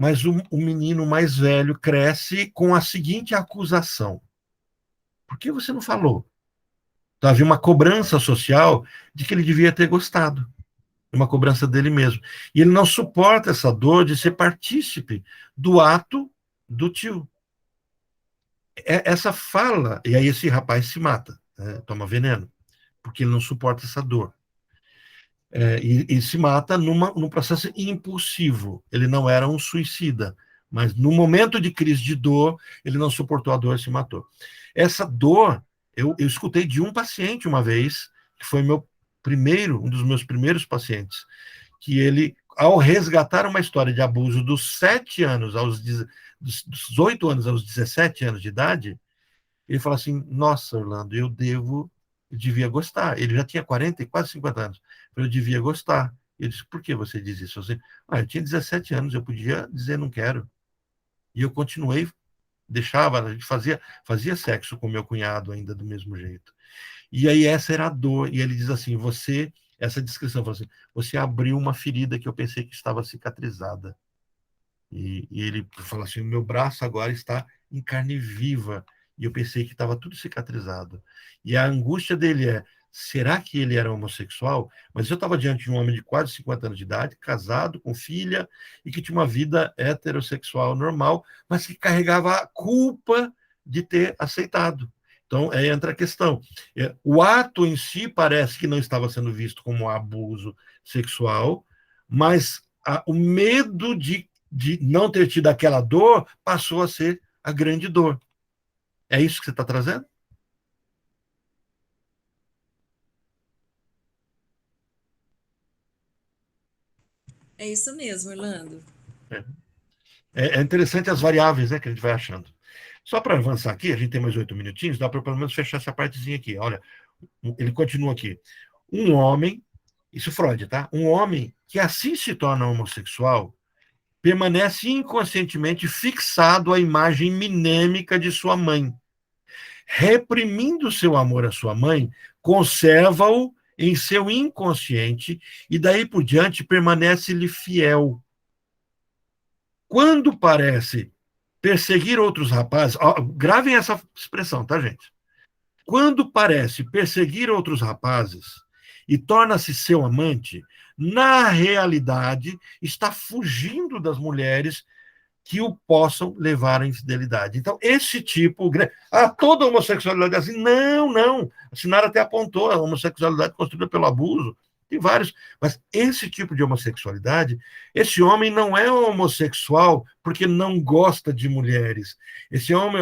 mas o menino mais velho cresce com a seguinte acusação: por que você não falou? Então, havia uma cobrança social de que ele devia ter gostado, uma cobrança dele mesmo. E ele não suporta essa dor de ser partícipe do ato do tio. Essa fala, e aí esse rapaz se mata, né, toma veneno, porque ele não suporta essa dor. E se mata num processo impulsivo. Ele não era um suicida, mas no momento de crise de dor, ele não suportou a dor e se matou. Essa dor, eu escutei de um paciente uma vez, que foi um dos meus primeiros pacientes, que ele, ao resgatar uma história de abuso dos 7 anos dos 8 anos aos 17 anos de idade, ele fala assim: nossa, Orlando, eu devia gostar. Ele já tinha 40 e quase 50 anos. Eu devia gostar. Eu disse: por que você diz isso? Assim, eu tinha 17 anos, eu podia dizer não quero. E eu continuei, deixava, a gente fazia sexo com meu cunhado ainda do mesmo jeito. E aí essa era a dor. E ele diz assim: essa descrição, fala assim, você abriu uma ferida que eu pensei que estava cicatrizada. E ele fala assim: o meu braço agora está em carne viva. E eu pensei que estava tudo cicatrizado. E a angústia dele será que ele era homossexual? Mas eu estava diante de um homem de quase 50 anos de idade, casado, com filha, e que tinha uma vida heterossexual normal, mas que carregava a culpa de ter aceitado. Então, entra a questão. O ato em si parece que não estava sendo visto como abuso sexual, mas o medo de não ter tido aquela dor passou a ser a grande dor. É isso que você está trazendo? É isso mesmo, Orlando. É interessante as variáveis, né, que a gente vai achando. Só para avançar aqui, a gente tem mais 8 minutinhos, dá para pelo menos fechar essa partezinha aqui. Olha, ele continua aqui. Um homem, isso Freud, tá? Um homem que assim se torna homossexual permanece inconscientemente fixado à imagem minêmica de sua mãe. Reprimindo seu amor à sua mãe, conserva-o em seu inconsciente e daí por diante permanece-lhe fiel. Quando parece perseguir outros rapazes, gravem essa expressão, tá, gente? Quando parece perseguir outros rapazes e torna-se seu amante, na realidade está fugindo das mulheres que o possam levar à infidelidade. Então, esse tipo... toda homossexualidade é assim. Não, não. A Sinara até apontou a homossexualidade construída pelo abuso. Tem vários. Mas esse tipo de homossexualidade, esse homem não é homossexual porque não gosta de mulheres. Esse homem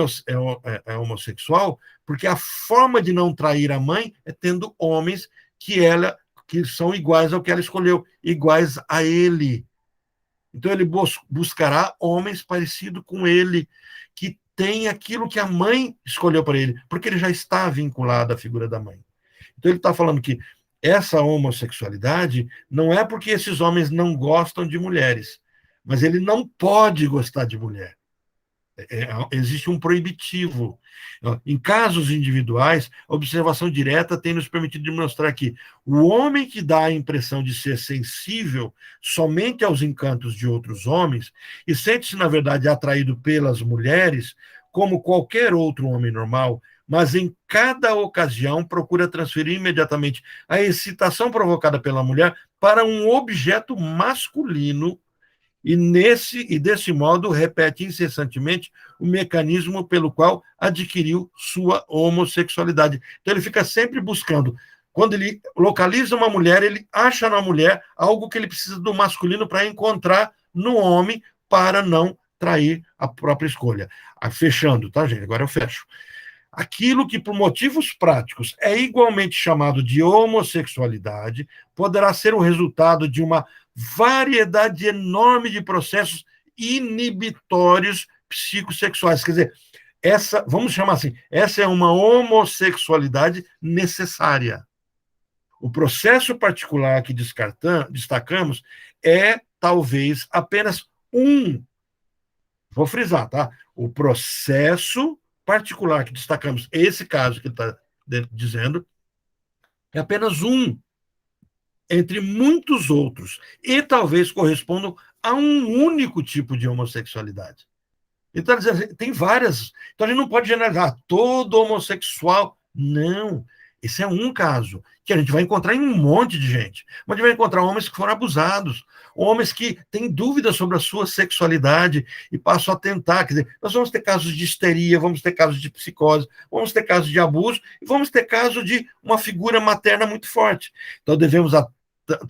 é homossexual porque a forma de não trair a mãe é tendo homens que são iguais ao que ela escolheu, iguais a ele. Então ele buscará homens parecidos com ele, que têm aquilo que a mãe escolheu para ele, porque ele já está vinculado à figura da mãe. Então ele está falando que essa homossexualidade não é porque esses homens não gostam de mulheres, mas ele não pode gostar de mulher. Existe um proibitivo. Em casos individuais, a observação direta tem nos permitido demonstrar que o homem que dá a impressão de ser sensível somente aos encantos de outros homens e sente-se, na verdade, atraído pelas mulheres, como qualquer outro homem normal, mas em cada ocasião procura transferir imediatamente a excitação provocada pela mulher para um objeto masculino e desse modo repete incessantemente o mecanismo pelo qual adquiriu sua homossexualidade. Então ele fica sempre buscando. Quando ele localiza uma mulher, ele acha na mulher algo que ele precisa do masculino para encontrar no homem para não trair a própria escolha. Fechando, tá, gente? Agora eu fecho. Aquilo que, por motivos práticos, é igualmente chamado de homossexualidade, poderá ser o resultado de uma variedade enorme de processos inibitórios psicossexuais. Quer dizer, vamos chamar assim, essa é uma homossexualidade necessária. O processo particular que destacamos é, talvez, apenas vou frisar, tá? O processo particular que destacamos, esse caso que ele está dizendo, é apenas entre muitos outros, e talvez correspondam a um único tipo de homossexualidade. Então, tem várias. Então, a gente não pode generalizar todo homossexual. Não. Esse é um caso que a gente vai encontrar em um monte de gente. Mas a gente vai encontrar homens que foram abusados, homens que têm dúvidas sobre a sua sexualidade e passam a tentar. Quer dizer, nós vamos ter casos de histeria, vamos ter casos de psicose, vamos ter casos de abuso e vamos ter casos de uma figura materna muito forte. Então, devemos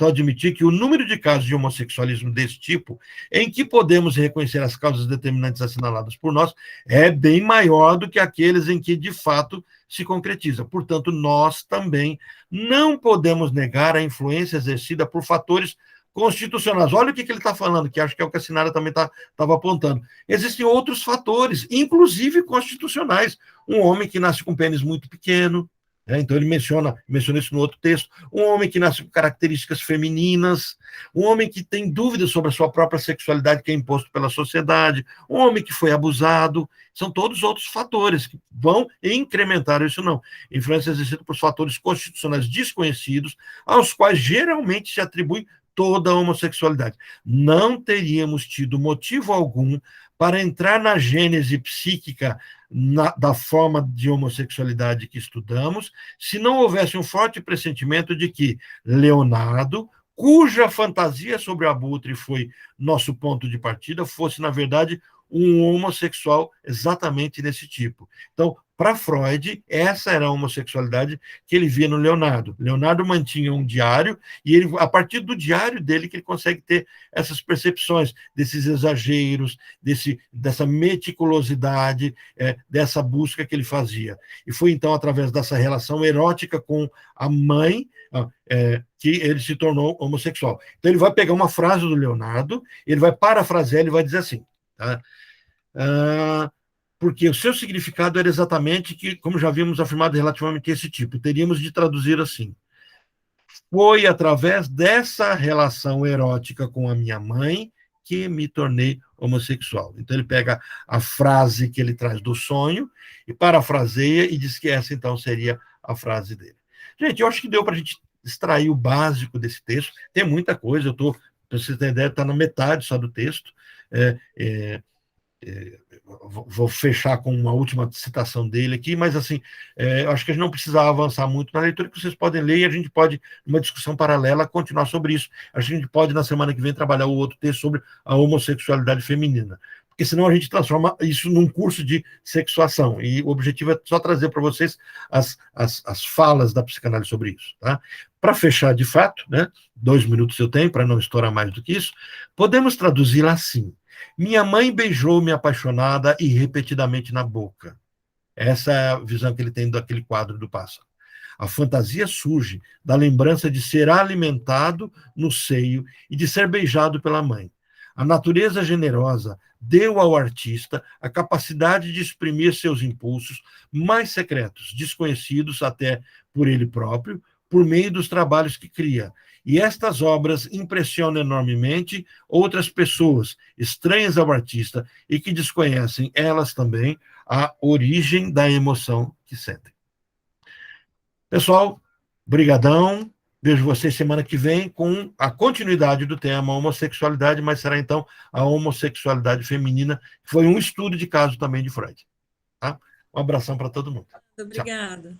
admitir que o número de casos de homossexualismo desse tipo, em que podemos reconhecer as causas determinantes assinaladas por nós, é bem maior do que aqueles em que, de fato, se concretiza. Portanto, nós também não podemos negar a influência exercida por fatores constitucionais. Olha o que ele está falando, que acho que é o que a Sinara também estava apontando. Existem outros fatores, inclusive constitucionais. Um homem que nasce com pênis muito pequeno, então ele menciona isso no outro texto, um homem que nasce com características femininas, um homem que tem dúvidas sobre a sua própria sexualidade que é imposto pela sociedade, um homem que foi abusado, são todos outros fatores que vão incrementar isso não. Influência exercida por fatores constitucionais desconhecidos, aos quais geralmente se atribui toda a homossexualidade. Não teríamos tido motivo algum para entrar na gênese psíquica da forma de homossexualidade que estudamos, se não houvesse um forte pressentimento de que Leonardo, cuja fantasia sobre o abutre foi nosso ponto de partida, fosse, na verdade, um homossexual exatamente desse tipo. Então, para Freud, essa era a homossexualidade que ele via no Leonardo. Leonardo mantinha um diário, e ele, a partir do diário dele que ele consegue ter essas percepções, desses exageros, dessa meticulosidade, dessa busca que ele fazia. E foi, então, através dessa relação erótica com a mãe, que ele se tornou homossexual. Então, ele vai pegar uma frase do Leonardo, ele vai parafrasear, ele vai dizer assim, tá? Porque o seu significado era exatamente que, como já havíamos afirmado relativamente a esse tipo, teríamos de traduzir assim: foi através dessa relação erótica com a minha mãe que me tornei homossexual. Então ele pega a frase que ele traz do sonho e parafraseia e diz que essa então seria a frase dele. Gente, eu acho que deu para a gente extrair o básico desse texto. Tem muita coisa, para vocês terem ideia, está na metade só do texto. Vou fechar com uma última citação dele aqui, mas assim, eu acho que a gente não precisa avançar muito na leitura, que vocês podem ler e a gente pode, numa discussão paralela, continuar sobre isso. A gente pode, na semana que vem, trabalhar o outro texto sobre a homossexualidade feminina, porque senão a gente transforma isso num curso de sexuação, e o objetivo é só trazer para vocês as falas da psicanálise sobre isso. Tá? Para fechar de fato, né, 2 minutos eu tenho, para não estourar mais do que isso, podemos traduzi-la assim: minha mãe beijou-me apaixonada e repetidamente na boca. Essa é a visão que ele tem daquele quadro do pássaro. A fantasia surge da lembrança de ser alimentado no seio e de ser beijado pela mãe. A natureza generosa deu ao artista a capacidade de exprimir seus impulsos mais secretos, desconhecidos até por ele próprio, por meio dos trabalhos que cria. E estas obras impressionam enormemente outras pessoas estranhas ao artista e que desconhecem, elas também, a origem da emoção que sentem. Pessoal, brigadão. Vejo vocês semana que vem com a continuidade do tema homossexualidade, mas será então a homossexualidade feminina, que foi um estudo de caso também de Freud. Tá? Um abração para todo mundo. Obrigada.